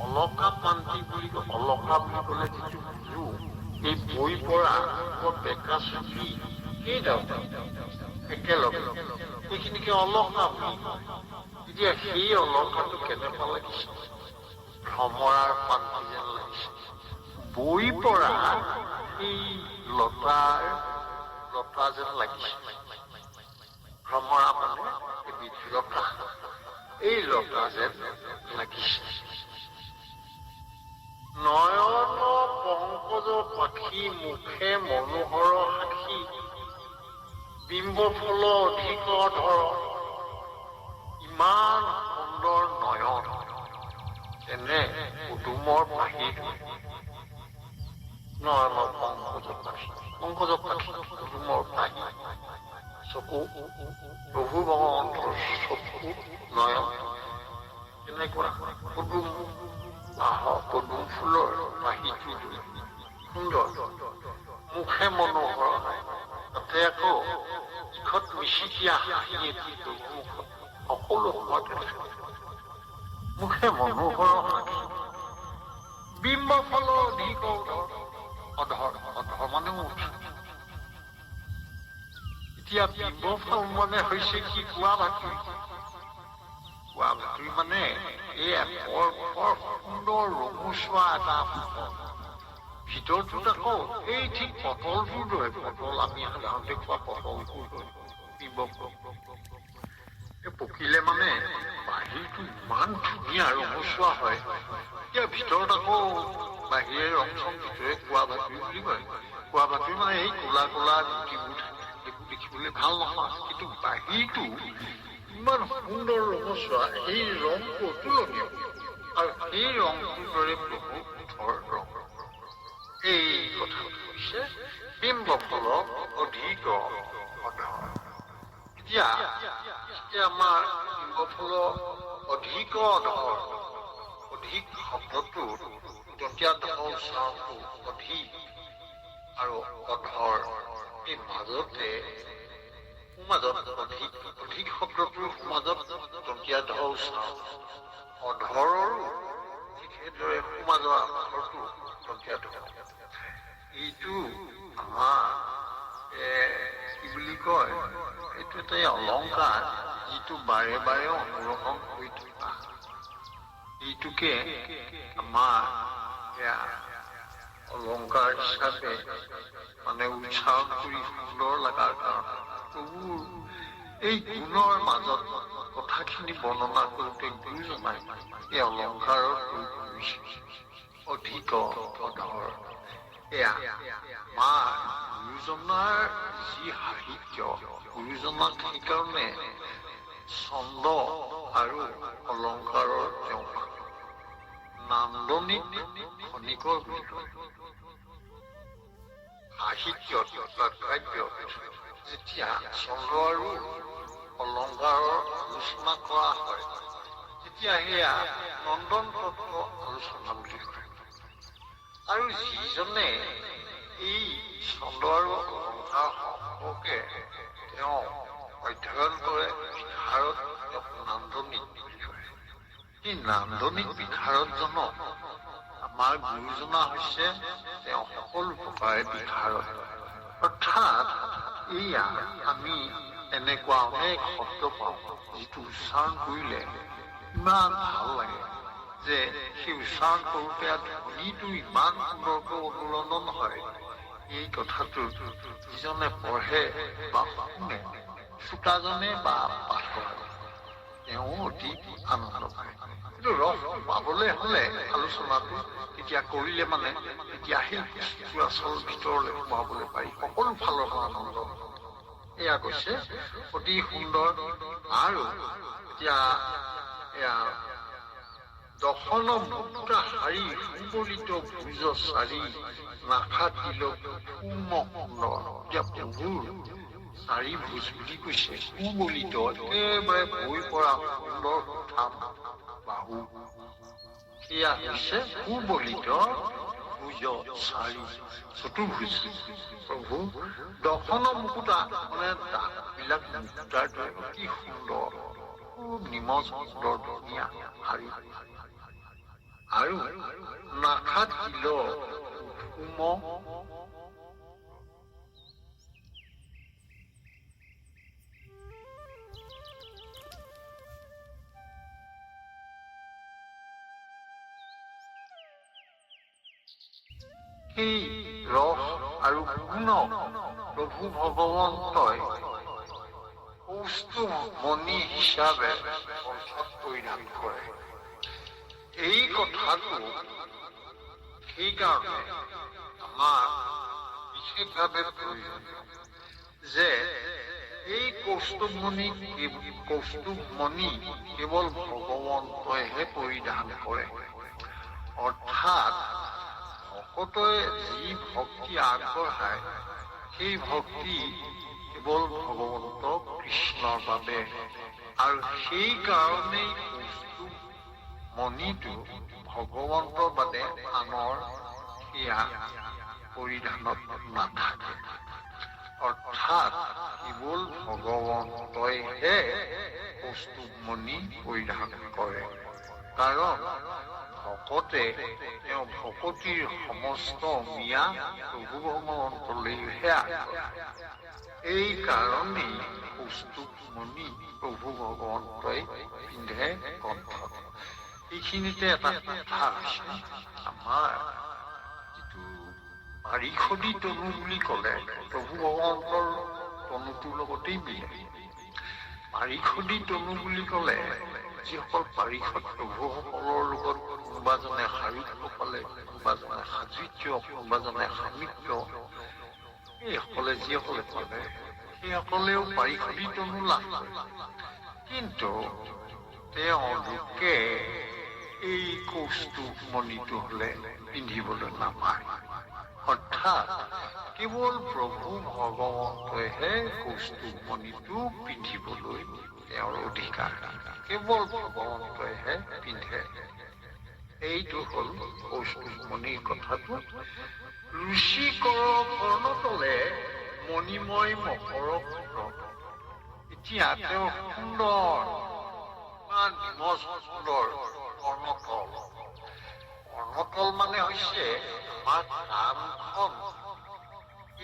অলকা পান্তি বুলি কয়। অলকা বুলি ক'লে যিটো বুজো, এই বৈ পৰা বেকা চুটি কেইডাল একেলগে, সেইখিনিকে অলকা বুলি কয়। এতিয়া সেই অলকাটো কেনেকুৱা লাগিছে, ভ্ৰমৰাৰ পান্তি যেন লাগিছে। বৈ পৰা এই লতা যেন লাগিছে। ভ্ৰমৰা মানে এবিধ লতা, এই লতা যেন লাগিছে। নয়ন পংকজ পাখি, মুখে মনোহৰ সাক্ষী, বিম্ব ফল অধিক ধৰ, ইমান সুন্দৰ নয়ন, এনে পদুমৰ পাহিৰ নয়ন পংকজ পাখি, পংকজ পাখি পদুমৰ পাহি, চকু প্ৰভু ভগৱন্তৰ চকু নয়ন এনেকুৱা পদুম পদুম ফুলৰ পাহিটো সুন্দৰ, মুখে মনোহৰ, তাতে আকৌ ইখত মিচিকিয়া হাঁহি এটি মুখত সকলো সময়তে থাকে, মুখে মনোহৰ হাঁহি, বিম্ব ফল অধিক অধৰ, অধৰ মানে মুখ। এতিয়া বিম্ব ফল মানে হৈছে কি, কোৱা বাতৰি। কোৱা বাতৰি মানে এয়া বৰ সুন্দৰ ৰঙচুৱা এটা ভিতৰটোত আকৌ এই ঠিক পটলটোৰ দৰে, পটল আমি সাধাৰণতে খোৱা পটলটোৰ দৰে বিম্ব ফল। পকিলে মানে বাহিৰটো ইমান ধুনীয়া ৰঙচুৱা হয়, এতিয়া ভিতৰত আকৌ বাহিৰে ৰং চং, ভিতৰে কোৱা বাতৰি বুলি কয়। কোৱা বাতৰি মানে এই ক'লা ক'লা গুটিবোৰ থাকে, এইবোৰ দেখিবলৈ ভাল নহয়, কিন্তু বাহিৰটো ইমান সুন্দৰ ৰঙচুৱা, এই ৰংটো অতুলনীয়, আৰু এই ৰংটোৰ দৰে প্ৰভু ওঠৰ ৰং। এই কথাটো হৈছে বিম্ব ফল অধিক অধৰ। এতিয়া আমাৰ বিম্ব ফল অধিক অধৰ, অধিক শব্দটো দন্তীয়া ধৰ চাউটো অধিক আৰু অধৰ, এই মাজতে সমাজত অধিক শব্দটোৰ সমাজত দন্তীয়া ধৰ চাউ, অধৰৰো ঠিক সেইদৰে সমাজৰ আখৰটো দন্তীয়া ধৰ। এইটো আমাৰ কি বুলি কয়, এইটো এটা অলংকাৰ যিটো বাৰে বাৰে অনুৰক্ষণ কৰি থকা, এইটোকে আমাৰ অলংকাৰ হিচাপে মানে উচ্চাৰণ কৰি সুন্দৰ লগাৰ কাৰণে প্ৰভুৰ এই গুণৰ মাজত কথাখিনি বৰ্ণনা কৰোঁতে গুৰুজনাই এই অলংকাৰৰ প্ৰয়োগ কৰিছে। অধিক অধৰ, এয়া আমাৰ গুৰুজনাৰ যি সাহিত্য, গুৰুজনাক সেইকাৰণে ছন্দ আৰু অলংকাৰৰ তেওঁক নান্দনিক খনিকৰ বুলি কয়। সাহিত্যত বা কাব্যত যেতিয়া ছন্দ আৰু অলংকাৰৰ আলোচনা কৰা হয়, তেতিয়া সেয়া নন্দন তত্ত্ব আলোচনা বুলি কয়। আৰু যিজনে এই ছন্দ আৰু অলংকাৰ সম্পৰ্কে তেওঁ অধ্যয়ন কৰে, বিশাৰদ তেওঁক নান্দনিক বুলি কয়। এই নান্দনিক বিশাৰদজনক আমাৰ গুৰুজনা হৈছে তেওঁ সকলো প্ৰকাৰে বিশাৰদ। অৰ্থাৎ এয়া আমি এনেকুৱা অনেক শব্দ পাওঁ যিটো উচ্চাৰণ কৰিলে ইমান ভাল লাগে যে সেই উচ্চাৰণ কৰোঁতে ধ্বনিটো ইমান সুন্দৰকৈ অনুৰণন হয়। এই কথাটো যিজনে পঢ়ে বা শুনে, শ্ৰোতাজনে বা পাঠক তেওঁ অতি আনন্দ পায়। কিন্তু ৰস পাবলৈ হ'লে আলোচনাটো তেতিয়া কৰিলে মানে তেতিয়া সেই বস্তুটো আচল ভিতৰলৈ সোমাবলৈ পাৰি, সকলো ফালৰ পৰা আনন্দ। এয়া কৈছে অতি সুন্দৰ। আৰু এতিয়া এয়া দশন মুক্তা শাৰী সুবলিত ভুজ চাৰি নাখা তিলক সুম সুন্দৰ। এতিয়া প্ৰভুৰ চাৰি ভোজ বুলি কৈছে, সুবলিত একেবাৰে বৈ পৰা সুন্দৰ উত্থান বাহু, সেয়া হৈছে সুবলিত ভুজ চাৰি চতুৰ্ভুজ প্ৰভু। দশন মুকুতা মানে দাঁতবিলাক মুকুতাৰ দৰে অতি সুন্দৰ, খুব নিমজ সুন্দৰ ধুনীয়া শাৰী। আৰু নাখা তিল সুম সেই ৰস আৰু গুণ প্ৰভু ভগৱন্তই কৌস্তুভ মণি হিচাপে কণ্ঠত পৰিধান কৰে। এই কথাটো সেইকাৰণে আমাৰ বিশেষভাৱে প্ৰয়োজনীয় যে এই কৌস্তুভ মণি কেৱল ভগৱন্তইহে পৰিধান কৰে। অৰ্থাৎ ভকতই যি ভক্তি আগবঢ়ায় সেই ভক্তি কেৱল ভগৱন্ত কৃষ্ণৰ বাবে। আৰু সেই কাৰণেই কৌস্তুভ মণিটো ভগৱন্তৰ বাদে আনৰ সেয়া পৰিধানত নাথাকে। অৰ্থাৎ কেৱল ভগৱন্তইহে কৌস্তুভ মণি পৰিধান কৰে। কাৰণ ভকতে তেওঁ ভকতিৰ সমস্ত মিয়া প্ৰভু ভগৱন্তলৈহে আগবঢ়ায়। এই কাৰণেই কৌস্তুভ মণি প্ৰভু ভগৱন্তই পিন্ধে কণ্ঠত। এইখিনিতে এটা কথা আছে, আমাৰ যিটো পাৰিষদী তনু বুলি ক'লে প্ৰভু ভগৱন্তৰ তনুটোৰ লগতেই মিলে। পাৰিষদী তনু বুলি ক'লে যিসকল পাৰিষদ প্ৰভুসকলৰ লগত কোনোবাজনে শাৰীৰিক পালে, কোনোবাজনে সাযুজ্য, কোনোবাজনে সামিপ্য, এইসকলে যিসকলে পালে সেইসকলেও পাৰিষদী তনু লাভ কৰে। কিন্তু তেওঁলোকে এই কৌস্তুভ মণিটো হ'লে পিন্ধিবলৈ নাপায়। অৰ্থাৎ কেৱল প্ৰভু ভগৱন্তইহে কৌস্তুভ মণিটো পিন্ধিবলৈ তেওঁৰ অধিকাৰ, কেৱল ভগৱন্তইহে পিন্ধে। এইটো হ'ল কৌস্তুভ মণিৰ কথাটো। ৰুচিকৰ কৰ্ণতলে মণিময় মকৰ কুণ্ড। এতিয়া তেওঁ সুন্দৰ, ইমান নিমজ সুন্দৰ কৰ্ণতল। কৰ্ণতল মানে হৈছে আমাৰ কাণখন,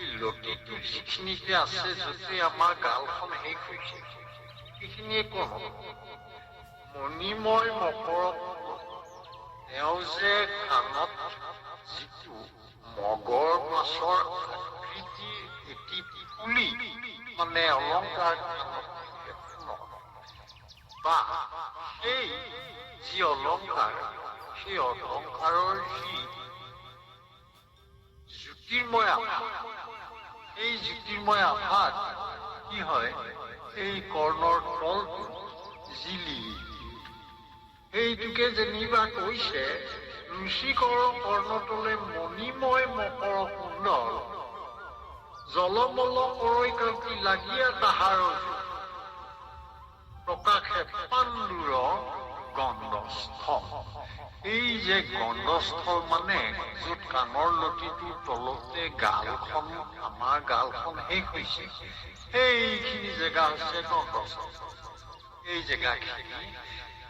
এই লতিটো যিখিনিতে আছে, য'তে আমাৰ গালখন শেষ হৈছে সেইখিনিয়ে কৰ্ণতল। মণিময় মকৰ তেওঁ যে কাণত যিটো মগৰ মাছৰ আকৃতিৰ এটি পুলি মানে অলংকাৰ বা সেই যি অলংকাৰ, সেই অলংকাৰৰ যি জ্যোতি জ্যোতিৰ্ময় আভা। এই জ্যোতিৰ্ময় আভাত কি হয়, এই কৰ্ণৰ তলটো জিলি, সেইটোকে যেনিবা কৈছে ঋষিকৰ কৰ্ণতলে মণিময় মকৰ সুন্দৰ, জলমল কৰৈ কান্তি লাগিয়া তাহাৰ প্ৰকাশে পাণ্ডুৰ গন্ধস্থল। এই যে গন্ধস্থল মানে য'ত কাণৰ লতিটোৰ তলতে গালখন, আমাৰ গালখন শেষ হৈছে, সেইখিনি জেগা হৈছে গন্ধস্থল। এই জেগাখিনি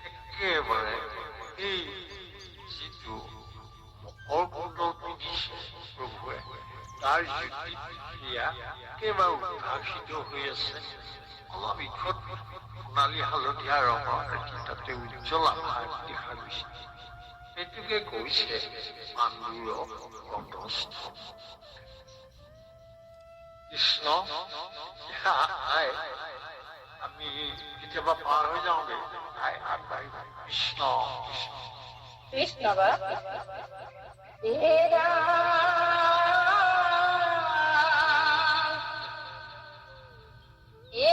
একেবাৰে এই যিটো মকৰ কুণ্ডল পিন্ধিছে প্ৰভুৱে, তাৰ জ্যোতি সেয়া একেবাৰে উদ্ভাসিত হৈ আছে। অলপ ইখত সোণালী হালধীয়া ৰঙৰ তাতে উজ্জ্বল আভা দেখা গৈছে। সেইটোকে কৈছে পাণ্ডুৰ গন্ধস্থল। কৃষ্ণ আমি কেতিয়াবা পাৰ হৈ যাওঁগে, আগবাঢ়িব। কৃষ্ণ কৃষ্ণ কৃষ্ণ বা হে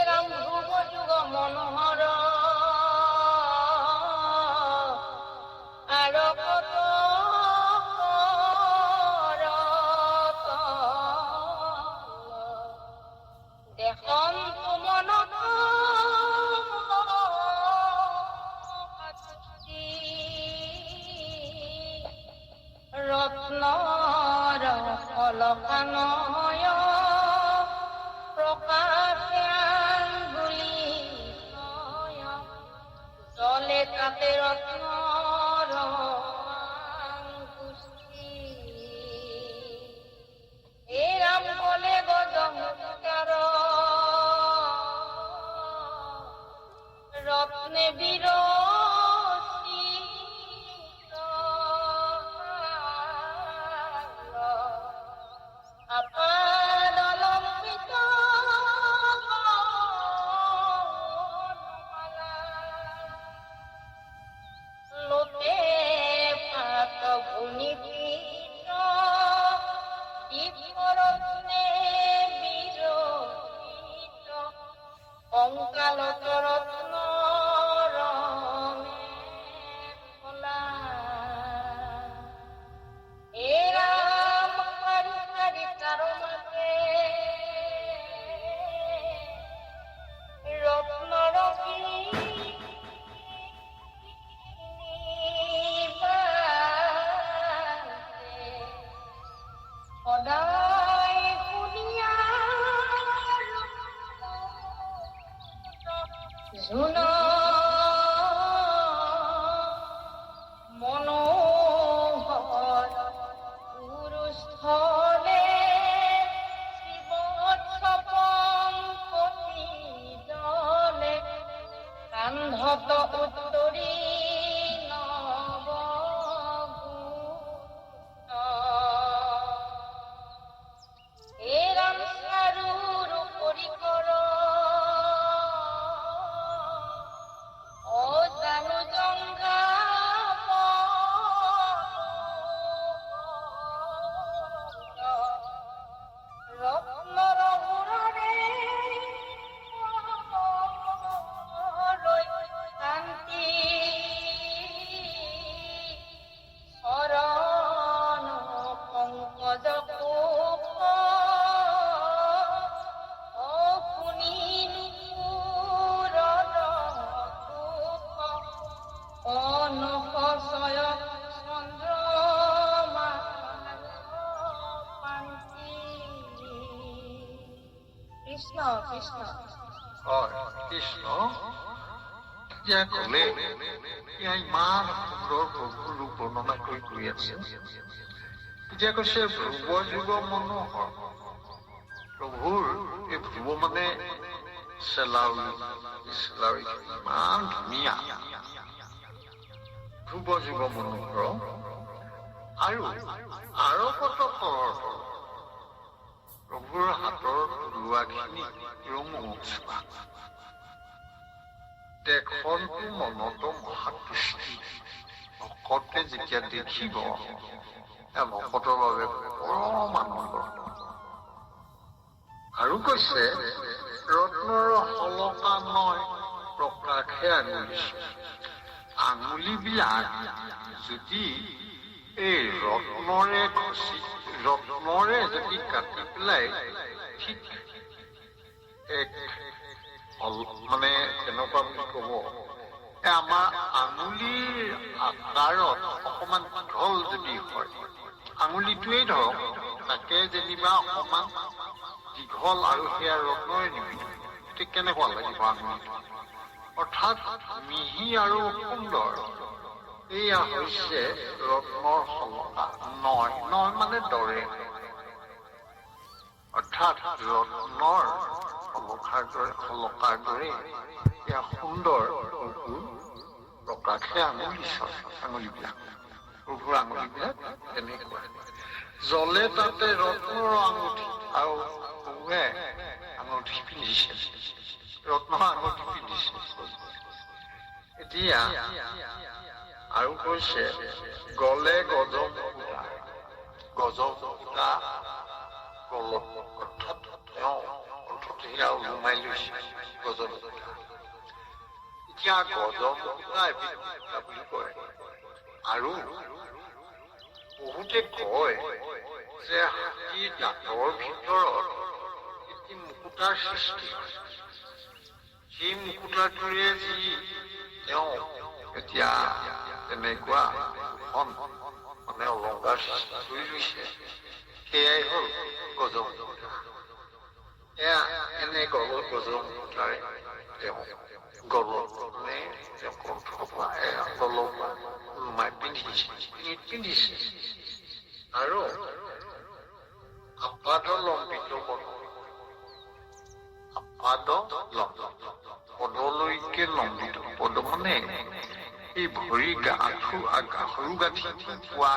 রাম ধ্রুব যুগ মনোহর আর কত দেখন মন রত্নর অলকানয় প্রকাশাঙ্গুলি জলে তাতে রত্নর আঙ্কুশি। এ রাম বলে গজমুক্তার রত্নে বিরসিত আপাদলম্বিত লোতে পাত ভূমিপীঠ ইফরত্নে বিরচিত কঙ্কালত রত্ন রমে খোলা। এ রাম হারি হারি তার মাঝে রত্ন রবি সদায় শুনিয়া জুন মনোহর পুরুষলে শিবৎসপঙ্কতি জলে কান্ধত উত্তরী কৃষ্ণ কৃষ্ণ হয়। কৃষ্ণ এতিয়া কলে এয়া ইমান সুন্দৰ প্ৰভুৰ ৰূপ বৰ্ণনা কৰি গৈ আছে। এতিয়া কৈছে ধ্ৰুৱ যুগ মনোহৰ। প্ৰভুৰ এই ধ্ৰুৱ মানে চেলাউৰি ইমান ধুনীয়া। ধ্ৰুৱ যুগ মনোহৰ আৰু আৰকত শৰতৰ প্ৰভুৰ হাতৰ লোৱাখিনি ৰঙচুৱা। দেখনটো মনতো মহাতুষ্টি। ভকতে যেতিয়া দেখিব ভকতৰ বাবে পৰম আনন্দ। আৰু কৈছে ৰত্নৰ শলকা নয় প্ৰকাশে আঙুলি। আঙুলিবিলাক যদি এই ৰত্নৰে যদি কাটি পেলাই ঠিক মানে কেনেকুৱা বুলি ক'ব, আমাৰ আঙুলিৰ আকাৰত অকমান দীঘল যদি হয়, আঙুলিটোৱেই ধৰক তাকে যেনিবা অকমান দীঘল আৰু সেয়া ৰত্নৰে নিবিত, ঠিক কেনেকুৱা লাগিব আঙুলিটো, অৰ্থাৎ মিহি আৰু সুন্দৰ। এয়া হৈছে ৰত্নৰ শলকা। নয় মানে দৰে, অৰ্থাৎ ৰত্নৰ শলকাৰ দৰে এয়া সুন্দৰ প্ৰকাশে আঙুলিবিলাক, প্ৰভুৰ আঙুলিবিলাক তেনেকুৱা। জলে তাতে ৰত্নৰ আঙুঠি, আৰু প্ৰভুৱে আঙুঠি পিন্ধিছে, ৰত্নৰ আঙুঠি পিন্ধিছে। এতিয়া আৰু কৈছে গলে গজমুকুতা গলত, অৰ্থাৎ তেওঁ অন্তত সেয়া ওলোমাই লৈছে গজমুকুতা। এতিয়া গজমুকুতা এবিধ মুকুতা বুলি কয়, আৰু বহুতে কয় যে হাতীৰ দাঁতৰ ভিতৰত এটি মুকুতাৰ সৃষ্টি হয়। সেই মুকুতাটোৰে যি তেওঁ এতিয়া তেনেকুৱা মানে অলংকাৰ সৃষ্টি কৰি লৈছে, সেয়াই হ'ল গজমুকুতা। এয়া এনে গজমুকুতাৰে তেওঁ গলত তেওঁ কণ্ঠৰ পৰা গলৰ পৰা ওলোমাই পিন্ধিছে। আৰু আপাদ লম্বিত পদলৈকে লম্বিত, পদ মানে এই ভৰি সৰু গাঁঠি পোৱা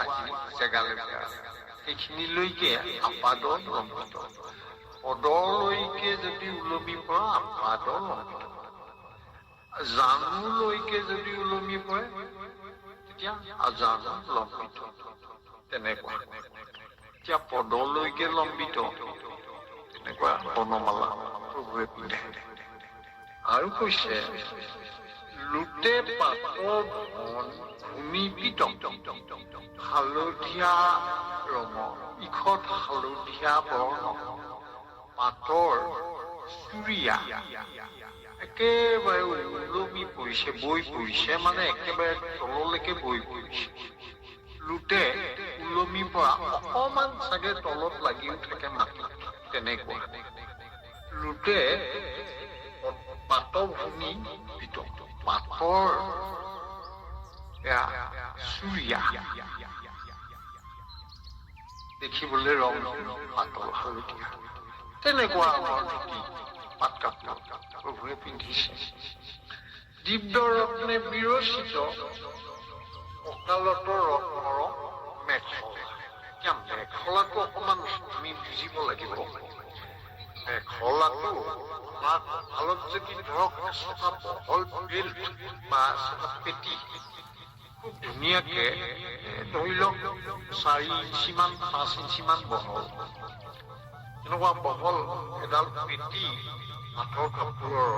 জেগালৈকে সেইখিনিলৈকে আপাদ লম্বিত। পদলৈকে যদি ওলমি পৰা আপাদ লম্বিত, জানুলৈকে যদি ওলমি পৰে তেতিয়া আজানু লম্বিত, তেনেকুৱা। এতিয়া পদলৈকে লম্বিত তেনেকুৱা বৰ্ণমালা প্ৰভুৱে পিন্ধে। আৰু কৈছে লুটে পাতৰ ভূমিপিত, হালধীয়া ৰঙৰ, ইখত হালধীয়া বৰ্ণ, পাতৰ চুৰিয়া একেবাৰে ওলমি পৰিছে, বৈ পৰিছে, মানে একেবাৰে তললৈকে বৈ পৰিছে। লুটে ওলমি পৰা অকমান চাগে তলত লাগিও থাকে মাটি, তেনেকুৱা। লুটে পাতভূমি পিত, পাতৰ চুৰিয়া, দেখিবলৈ ৰং পাতল হালধীয়া, তেনেকুৱা পাত কাপোৰ প্ৰভুৱে পিন্ধিছে। দিব্য ৰত্নে বিৰচিত অকালত ৰত্নৰ মেখলা। এতিয়া মেখলাটো অকমান আমি বুজিব লাগিব। মেখলাটো আমাৰ কঁকালত যদি ধৰক এচটা বহল বেল্ট বা এচটা পেটি খুব ধুনীয়াকে ধৰি লওক 4 ইঞ্চিমান 5 ইঞ্চিমান বহল, এনেকুৱা বহল এডাল পেটি পাটৰ কাপোৰৰ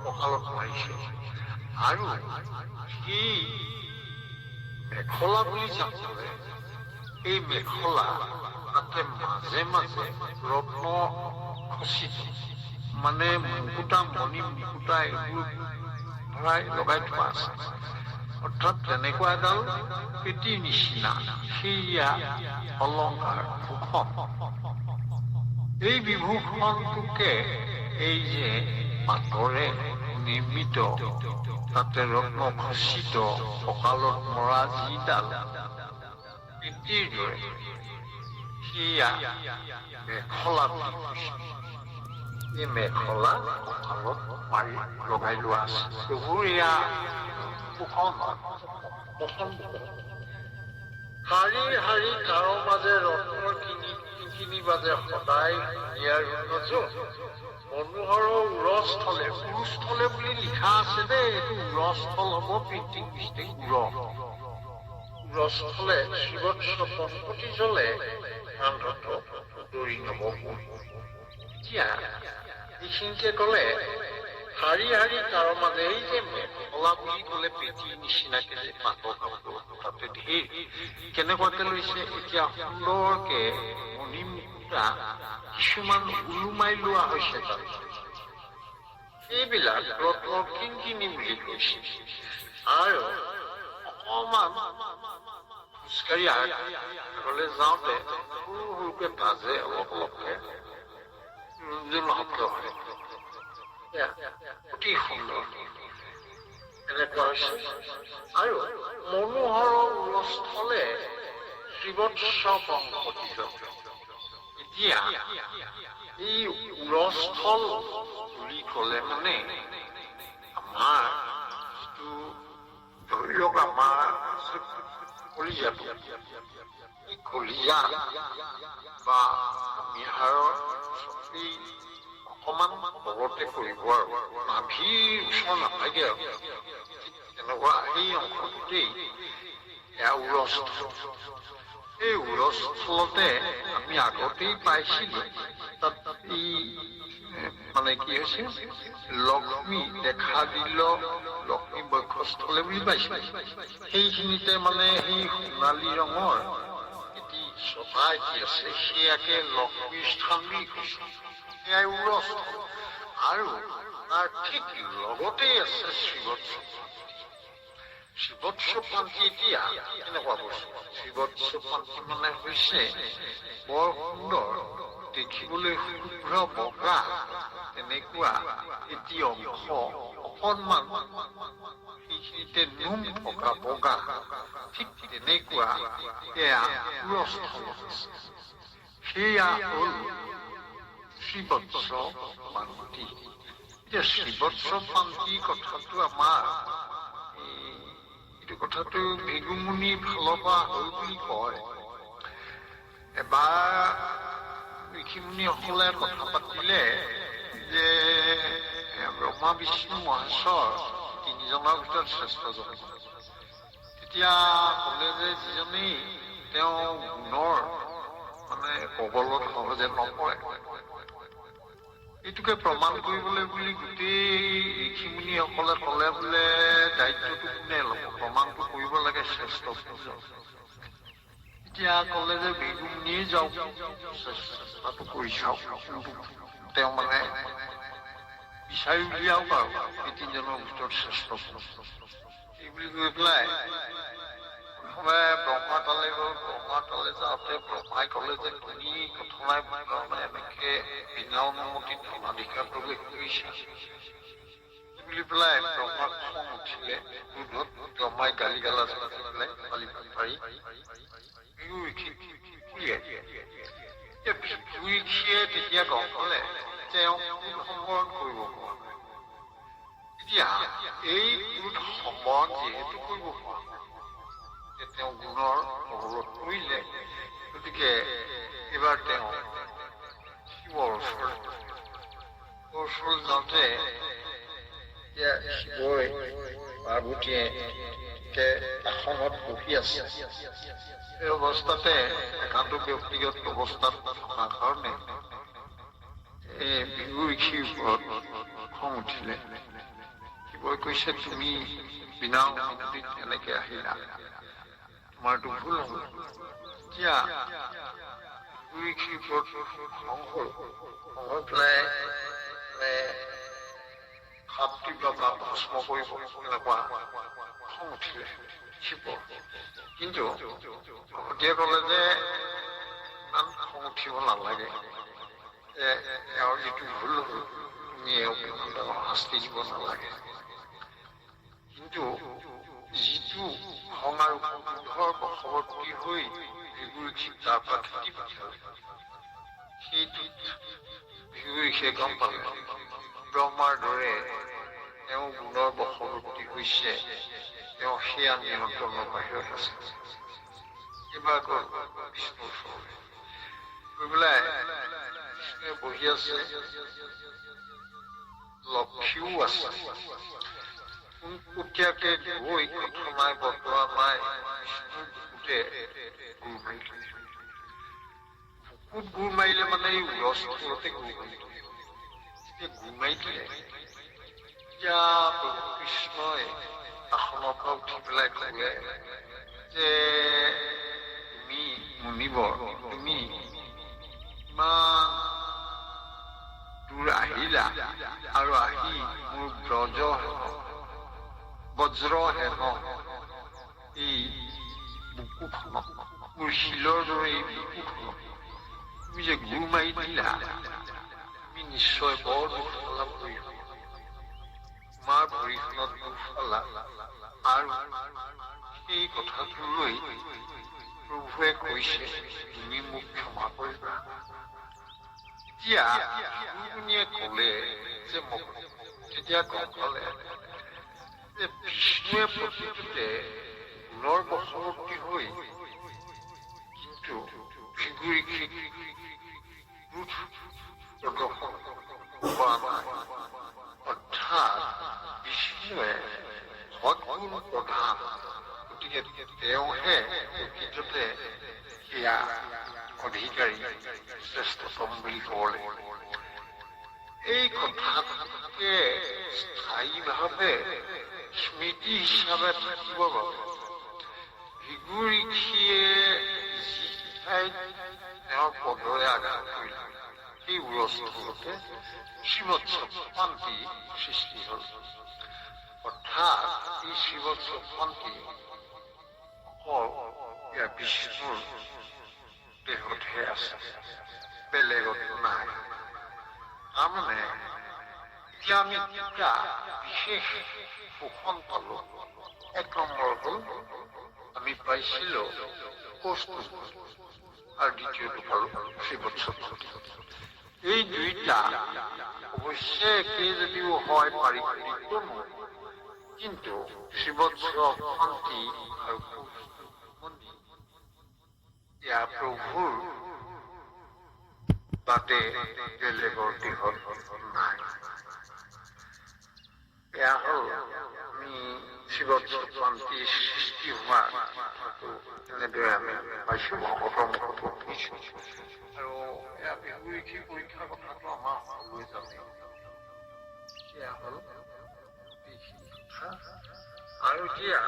কঁকালত মাৰিছে। আৰু সেই মেখলা বুলি যাবলৈ এই মেখলা তাতে মাজে মাজে ৰত্ন খচিত, মানে মুকুতা মণি মুকুতা এইবোৰ ভৰাই লগাই থোৱা আছে, অৰ্থাৎ তেনেকুৱা এডাল পেটিৰ নিচিনা সেয়া অলংকাৰ ভূষণ। এই বিভূষণটোকে এই যে পাতৰে নিৰ্মিত, তাতে ৰত্ন খচিত, কঁকালত মৰা যিডাল পেটিৰ দৰে সেয়া মেখলা বুলি কৈছে। এই মেখলা কঁকালত মাৰি লগাই লোৱা আছে। প্ৰভুৰ এয়া শাৰী শাৰী তাৰ মাজে ৰত্নৰ কিনি বাজে সদায় ইয়াৰ মনোহৰ উৰস্থলে, উৰুস্থলে বুলি লিখা আছে দেই, এইটো উৰস্থল হ'ব, প্ৰিণ্টিং মিষ্টেক উৰস্থলে শিৱৎস পম্পতি জলে কান্ধত দৰি নবহো। এতিয়া এইখিনিতে ক'লে শাৰী শাৰী তাৰ মাজেই যে মেখলা বুলি ক'লে পেটিৰ নিচিনাকে যে পাটৰ কাপোৰ তাতে ধেৰ কেনেকুৱাকে লৈছে এতিয়া সুন্দৰকে মণি মুকুতা কিছুমান ওলোমাই লোৱা হৈছে তাত। এইবিলাক ৰত্ন কিংকিনী বুলি কৈছে। আৰু অকমান খোজকাঢ়ি আগলৈ যাওঁতে সৰু সৰুকে বাজে অলপ অলপকে ৰুণজুণ শব্দ হয়। অতি সুন্দৰ এনেকুৱা হৈছে। আৰু মনোহৰ উৰস্থলে শিৱৎস পম্পতি। এতিয়া এই উৰস্থল বুলি ক'লে মানে আমাৰ যিটো ধৰি লওক আমাৰ কলিজাটো, এই কলিজা বা মিহাৰৰ এই অকমান তলতে কৰিব আৰু নাভিৰ ওচৰ নাথাকে আৰু তেনেকুৱা এই অংশটোতেই এয়া উৰস্থল। এই উৰস্থলতে আমি আগতেই পাইছিলো তাত এই মানে কি হৈছে লক্ষ্মী দেখা দিল লক্ষ্মী বক্ষস্থলে বুলি পাইছিলো। সেইখিনিতে মানে সেই সোণালী ৰঙৰ এটি ছটা এটি আছে, সেয়াকে লক্ষ্মীৰ স্থান বুলি কৈছে। সেয়াই উৰস্থল। আৰু তাৰ ঠিক লগতেই আছে শিৱৎস। শিৱৎস পান্তি এতিয়া কেনেকুৱা বস্তু? শিৱৎস পান্তি মানে হৈছে বৰ সুন্দৰ, দেখিবলৈ শুভ্ৰ বগা তেনেকুৱা এটি অংশ, অকণমান সেইখিনিতে নোম থকা বগা, ঠিক তেনেকুৱা এয়া উৰস্থল। সেয়া হ'ল শিৱৎস পান্তি। এতিয়া শিৱৎস পান্তি কথাটো আমাৰ এইটো কথাটো ভৃগুমুনিৰ ফালৰ পৰা হ'ল বুলি কয়। এবাৰ ঋষিমুনিসকলে কথা পাতিলে যে ব্ৰহ্মা বিষ্ণু মহেশ্বৰ তিনিজনৰ ভিতৰত শ্ৰেষ্ঠজন। তেতিয়া ক'লে যে যিজনেই তেওঁ গুণৰ মানে কবলত সহজে নপৰে, এইটোকে প্ৰমাণ কৰিবলৈ বুলি গোটেই ঋষিমুনিসকলে ক'লে বোলে দায়িত্বটো কোনে ল'ব, প্ৰমাণটো কৰিব লাগে শ্ৰেষ্ঠ পুৰুষ। এতিয়া ক'লে যে ভৃগুমুনিয়ে যাওক, চেষ্টাটো কৰি চাওক, তেওঁ মানে বিচাৰি উলিয়াওক আৰু এই তিনিজনৰ ভিতৰত শ্ৰেষ্ঠ পুৰুষ। এই বুলি কৈ পেলাই প্ৰথমে ব্ৰহ্মা তালৈ গ'ল। ব্ৰহ্মা তালৈ যাওঁতে ব্ৰহ্মাই ক'লে যে তুমি কথনাই মানে এনেকে বিনা অনুমতিত ধনাধিকাৰ প্ৰৱেশ কৰিছা বুলি পেলাই ব্ৰহ্মাক খং উঠিলে। ক্ৰোধত ব্ৰহ্মাই গালি গালাজ দি পেলাই গালি পাৰি ঋষিয়ে তেতিয়া গম পালে তেওঁ ক্ৰোধ সম্বৰণ কৰিব পৰা। এতিয়া এই ক্ৰোধ সম্বৰণ যিহেতু কৰিব পৰা, তেওঁ গুণৰ কবলত পৰিলে, গতিকে এইবাৰ তেওঁ শিৱৰ ওচৰলৈ যাওঁতে এতিয়া শিৱই পাৰ্বতীয়ে আসনত বহি আছে। এই অৱস্থাতে একান্ত ব্যক্তিগত অৱস্থাত থকা কাৰণে এই ভৃগু ঋষিৰ ওপৰত খং উঠিলে। শিৱই কৈছে তুমি বিনা অনুমতিত এনেকে আহিলা, তোমাৰতো ভুল হ'ল। এতিয়া ভৃগু ঋষিৰ ওপৰত খং হ'ল, হৈ পেলাই শান্তি বা ভস্ম কৰিব এনেকুৱা খং উঠিলে শিৱ। কিন্তু ভগৱতীয়ে ক'লে যে ইমান খং উঠিব নালাগে, এওঁৰ যিটো ভুল হ'ল তুমি এওঁক ইমান ডাঙৰ শাস্তি দিব নালাগে। কিন্তু যিটো খং আৰু ক্ৰোধৰ বশৱৰ্তী হৈ ভৃগু ঋষিক তাৰ পৰা খেদি পঠিয়ালে, সেইটোত ভৃগু ঋষিয়ে গম পালে ব্ৰহ্মাৰ দৰে তেওঁ গুণৰ বশৱৰ্তী হৈছে, তেওঁ সেয়া নিয়ন্ত্ৰণৰ বাহিৰত আছে। এইবাৰ গ'ল বিষ্ণুৰ ওচৰলৈ গৈ পেলাই বিষ্ণুৱে বহি আছে, লক্ষীও আছে। পোনপটীয়াকে গৈ কথা নাই বতৰা নাই, বিষ্ণুৰ বুকুতে গুৰ মাৰিলে। বুকুত গুৰ মাৰিলে মানে এই উৰস্থলতে গুৰ মাৰিলে। যেতিয়া গুৰ মাৰি দিলে, তেতিয়া প্ৰভু কৃষ্ণই আসনৰ পৰা উঠি পেলাই ক'লে যে তুমি মুনিবৰ, তুমি ইমান দূৰ আহিলা আৰু আহি মোৰ ব্ৰজ বজ্ৰ হেন এই বুকুখনক, মোৰ শিলৰ দৰে এই বুকুখনক তুমি যে গুৰ মাৰি দিলা, তুমি নিশ্চয় বৰ দুখ পালা ভৰিখন। তোমাৰ ভৰিখনত দুখ পালা আৰু সেই কথাটো লৈ প্ৰভুৱে কৈছে তুমি মোক ক্ষমা কৰিবা। এতিয়া গুৰুজনীয়ে ক'লে যে মোক, তেতিয়া গম পালে যে বিষ্ণুৱে প্ৰকৃততে গুণৰ বশৱৰ্তী হৈ কিন্তু ভিগুৰীক ৰোধ প্ৰদৰ্শন কৰা নাই। অৰ্থাৎ বিষ্ণুৱে সদ্গুণ প্ৰধান, গতিকে তেওঁহে প্ৰকৃততে সেয়া অধিকাৰী, শ্ৰেষ্ঠতম বুলি ক'ব লাগিব। এই কথাটোকে স্থায়ীভাৱে স্মৃতি হিচাপে থাকিবৰ বাবে ভৃগু ঋষিয়ে যি ঠাইত তেওঁৰ পদৰে আঘাত কৰিলে সেই উৰস্থলতে শ্ৰীবৎস শান্তি সৃষ্টি হ'ল। অৰ্থাৎ এই শ্ৰীবৎস শান্তি অকল ইয়াৰ বিষ্ণুৰ দেহতহে আছে, বেলেগত নাই। তাৰমানে এতিয়া আমি দুটা বিশেষ শোষণ পালো। এক নম্বৰ হ'ল আমি পাইছিলো কৌস্তুভ আৰু দ্বিতীয়টো পালো শ্ৰীবৎস শান্তি। এই দুইটা অৱশ্যে একেই যদিও হয় পাৰিকৰ্ণিকনো, কিন্তু শ্ৰীবৎস শান্তি আৰু ইয়াৰ প্ৰভুৰ বাদে বেলেগৰ দেহত নাই। এয়া হ'ল আমি শ্ৰীবৎস শান্তি সৃষ্টি হোৱাৰ এনেদৰে আমি পাইছো, ভকতৰ মুখত শুনিছো। আৰু এয়া ভৃগু ঋষিৰ পৰীক্ষাৰ কথাটো আমাৰ সকলোৱে জানে। এয়া হ'ল গোটেইখিনি কথা। আৰু এতিয়া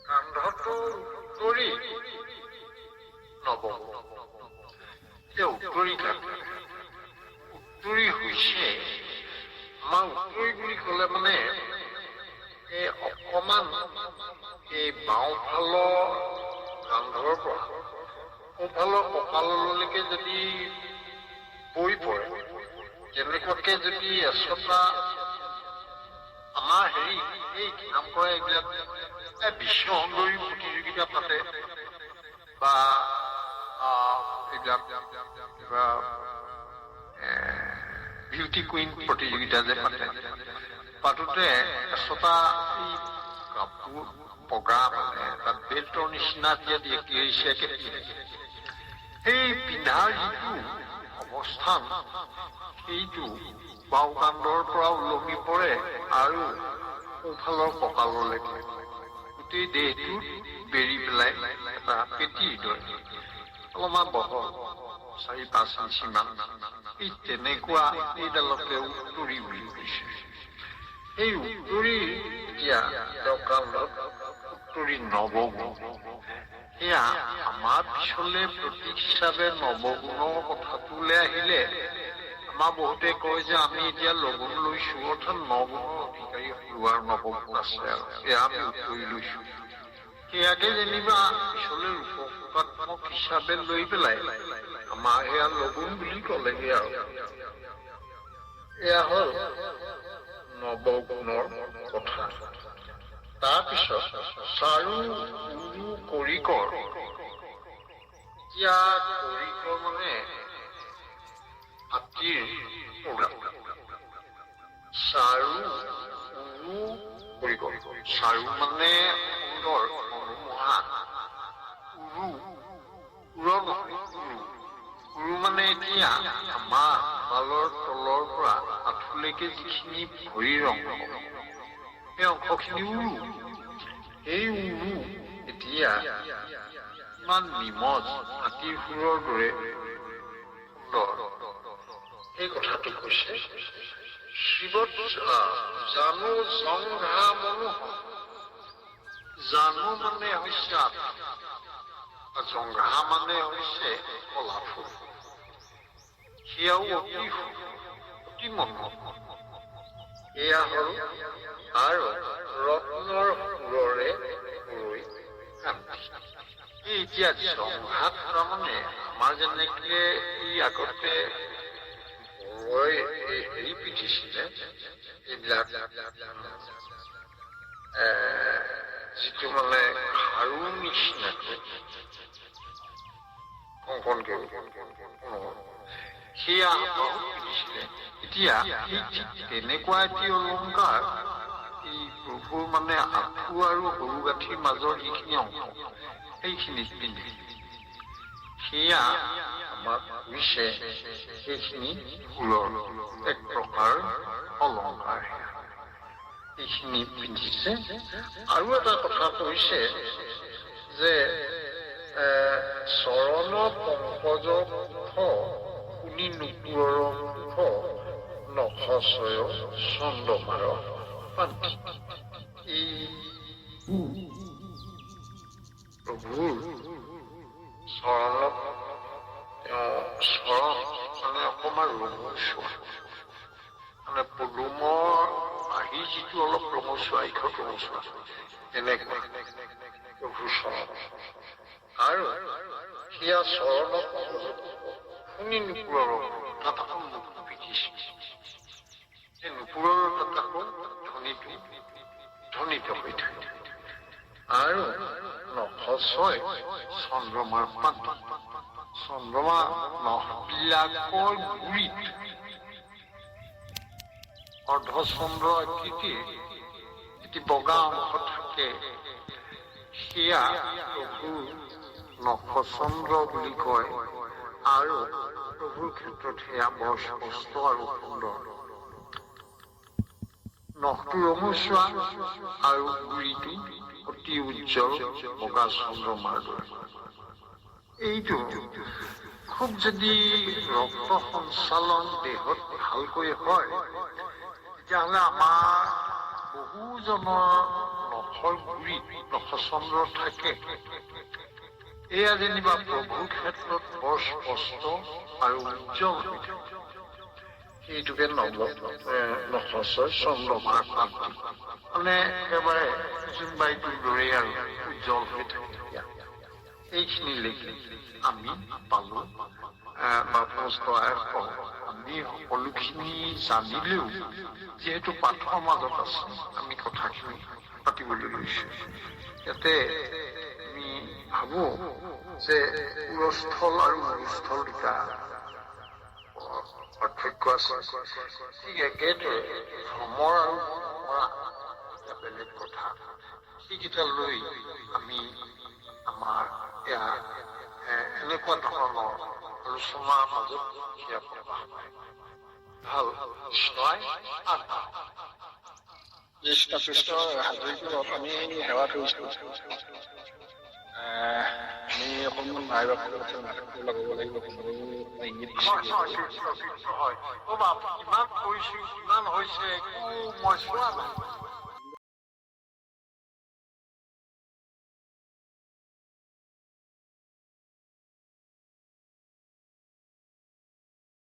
কান্ধটো উত্তৰি নবম, এতিয়া উত্তৰি কান্ধ। উত্তৰি হৈছে আমাৰ উত্তৰি বুলি ক'লে মানে এই অকমান এই বাওঁফালৰ কান্ধৰ পৰা সোঁফালৰ কঁকাললৈকে যদি বৈ পৰে, তেনেকুৱাকে যদি এচটা আমাৰ এই কাম কৰা এইবিলাক বিশ্ব সুন্দৰী প্ৰতিযোগিতা পাতে বা এইবিলাক কিবা বিউটি কুইন প্ৰতিযোগিতা যে পাতোতে এচটা এই কাপোৰ বগা মানে তাত বেল্টৰ নিচিনা দিয়ে, সেই পিন্ধাৰ যিটো অৱস্থান সেইটো বাওঁকান্ধৰ পৰা ওলমি পৰে আৰু সোঁফালৰ কঁকাললৈকে গোটেই দেহটোত বেৰি পেলাই এটা পেটিৰ দৰে অলপমান বহল 4-5 ইঞ্চি মান, এই তেনেকুৱা এইডালকে উত্তৰি বুলি কৈছে। এই উত্তৰি এতিয়া কালত উত্তৰি নৱগুণ, এয়া আমাৰ পিছলে প্ৰতীক হিচাপে নৱগুণৰ কথাটোলৈ আহিলে আমাৰ বহুতে কয় যে আমি এতিয়া লগুণ লৈছো, অৰ্থাৎ নগুণৰ অধিকাৰী হোৱাৰ নৱগুণ আছে আৰু এয়া আমি উত্তৰি লৈছো। সেয়াকে যেনিবা পিছলে ৰূপকাত্মক হিচাপে লৈ পেলাই আমাৰ সেয়া লগুণ বুলি ক'লেগে আৰু। এয়া হ'ল নৱগুণৰ কথা। তাৰপিছত চাৰু উৰু কৰিকৰ। এতিয়া কৰিকৰ মানে হাতীৰ উৰা। চাৰু উৰু কৰিকৰ। চাৰু মানে সুন্দৰ মনোমোহা, উৰু উৰ নহয় উৰু মানে এতিয়া আমাৰ কঁকালৰ তলৰ পৰা আঁঠুলৈকে যিখিনি ভৰিৰ অংশ, সেই অংশখিনি উৰু। এই উৰু এতিয়া ইমান নিমজ হাতীৰ সুৰৰ দৰে সুন্দৰ। এই কথাটো কৈছে শিৱত জানো জংঘা মনোহ। জানো মানে হৈছে আত্মা, জংঘা মানে হৈছে কলা ফুল। সেয়াও অতি মনোহৰ। এয়া হল আৰু ৰত্নৰ সুৰৰে সুৰৈ কান্তি। এই এতিয়া জংঘাত তাৰমানে আমাৰ যেনেকে ই আগতে হেৰি পিন্ধিছিলে, এইবিলাক যিটো মানে খাৰু নিচিনাকৈ কংকনকে সেয়া পিন্ধিছিলে। এতিয়া তেনেকুৱা এটি অলংকাৰ এই প্ৰভুৰ মানে আঁঠু আৰু সৰু গাঁঠিৰ মাজৰ যিখিনি অংশ সেইখিনিত পিন্ধে। সেয়া আমাক কৈছে সেইখিনি ফুলৰ এক প্ৰকাৰ অলংকাৰ। এইখিনি পিন্ধিছে। আৰু এটা কথা কৈছে যে চৰণ পংকজ মুখ শুনি নুপুৰৰ মুখ নখচয় চন্দ্ৰমাৰ পান্তি। এই প্ৰভুৰ চৰণত চৰণ মানে অকমান ৰঙচুৱা, মানে পদুমৰ আহি যিটো অলপ ৰঙচুৱা, ইখত ৰঙচুৱা, তেনেকুৱা প্ৰভুৰ চৰণ। আৰু সেয়া চৰণত শুনি নুপুৰৰ তাত আকৌ মুখ পিন্ধিছে। সেই নুপুৰৰ তাত আকৌ ধ্বনিত হৈ থাকে। আৰু নখচয় চন্দ্ৰমাৰ পান্তি। চন্দ্ৰমা নখবিলাকৰ গুৰিত অৰ্ধচন্দ্ৰ আকৃতিৰ এটি বগা অংশ থাকে। সেয়া প্ৰভুৰ নখচন্দ্ৰ বুলি কয়। আৰু প্ৰভুৰ ক্ষেত্ৰত সেয়া বৰ স্পষ্ট আৰু সুন্দৰ। নখটো ৰঙচুৱা আৰু গুৰিটো অতি উজ্জ্বল বগা চন্দ্ৰমাৰ দৰে। এইটো খুব যদি ৰক্ত সঞ্চালন দেহত ভালকৈ হয়, তেতিয়াহ'লে আমাৰ বহুজনৰ নখৰ গুৰিত নখচন্দ্ৰ থাকে। এয়া যেনিবা প্ৰভুৰ ক্ষেত্ৰত বৰ স্পষ্ট আৰু উজ্জ্বল হৈ থাকে। সেইটোকে নখচয় চন্দ্ৰমাৰ পান্তি, মানে একেবাৰে জোনবাইটোৰ দৰে আৰু উজ্জ্বল হৈ থাকে। এইখিনিলৈকে আমি পালো বা আমি সকলোখিনি জানিলেও যিহেতু পাঠৰ মাজত আছে, আমি কথাখিনি পাতিবলৈ লৈছো। ইয়াতে আমি ভাবো যে উৰস্থল আৰু মৰুস্থল দুটা পাৰ্থক্য আছে। ঠিক একেদৰে ভ্ৰমৰ আৰু ভ্ৰমৰা এটা বেলেগ কথা। সেইকেইটা লৈ আমি আমাৰ এয়া এনেকুৱা ধৰণৰ আলোচনাৰ মাজত সেয়া প্ৰকাশ পায়। ভাল কৃষ্ণই কৃষ্ণ কৃষ্ণৰ হাজৰিকাত আমি সেৱা কৰিছোঁ। আমি অকণমান মাই বাপেৰ নাটকটো লগাব লাগিব। ইংগিত হয়। কিমান কৰিছো, কিমান হৈছে একো মই চোৱা নাই।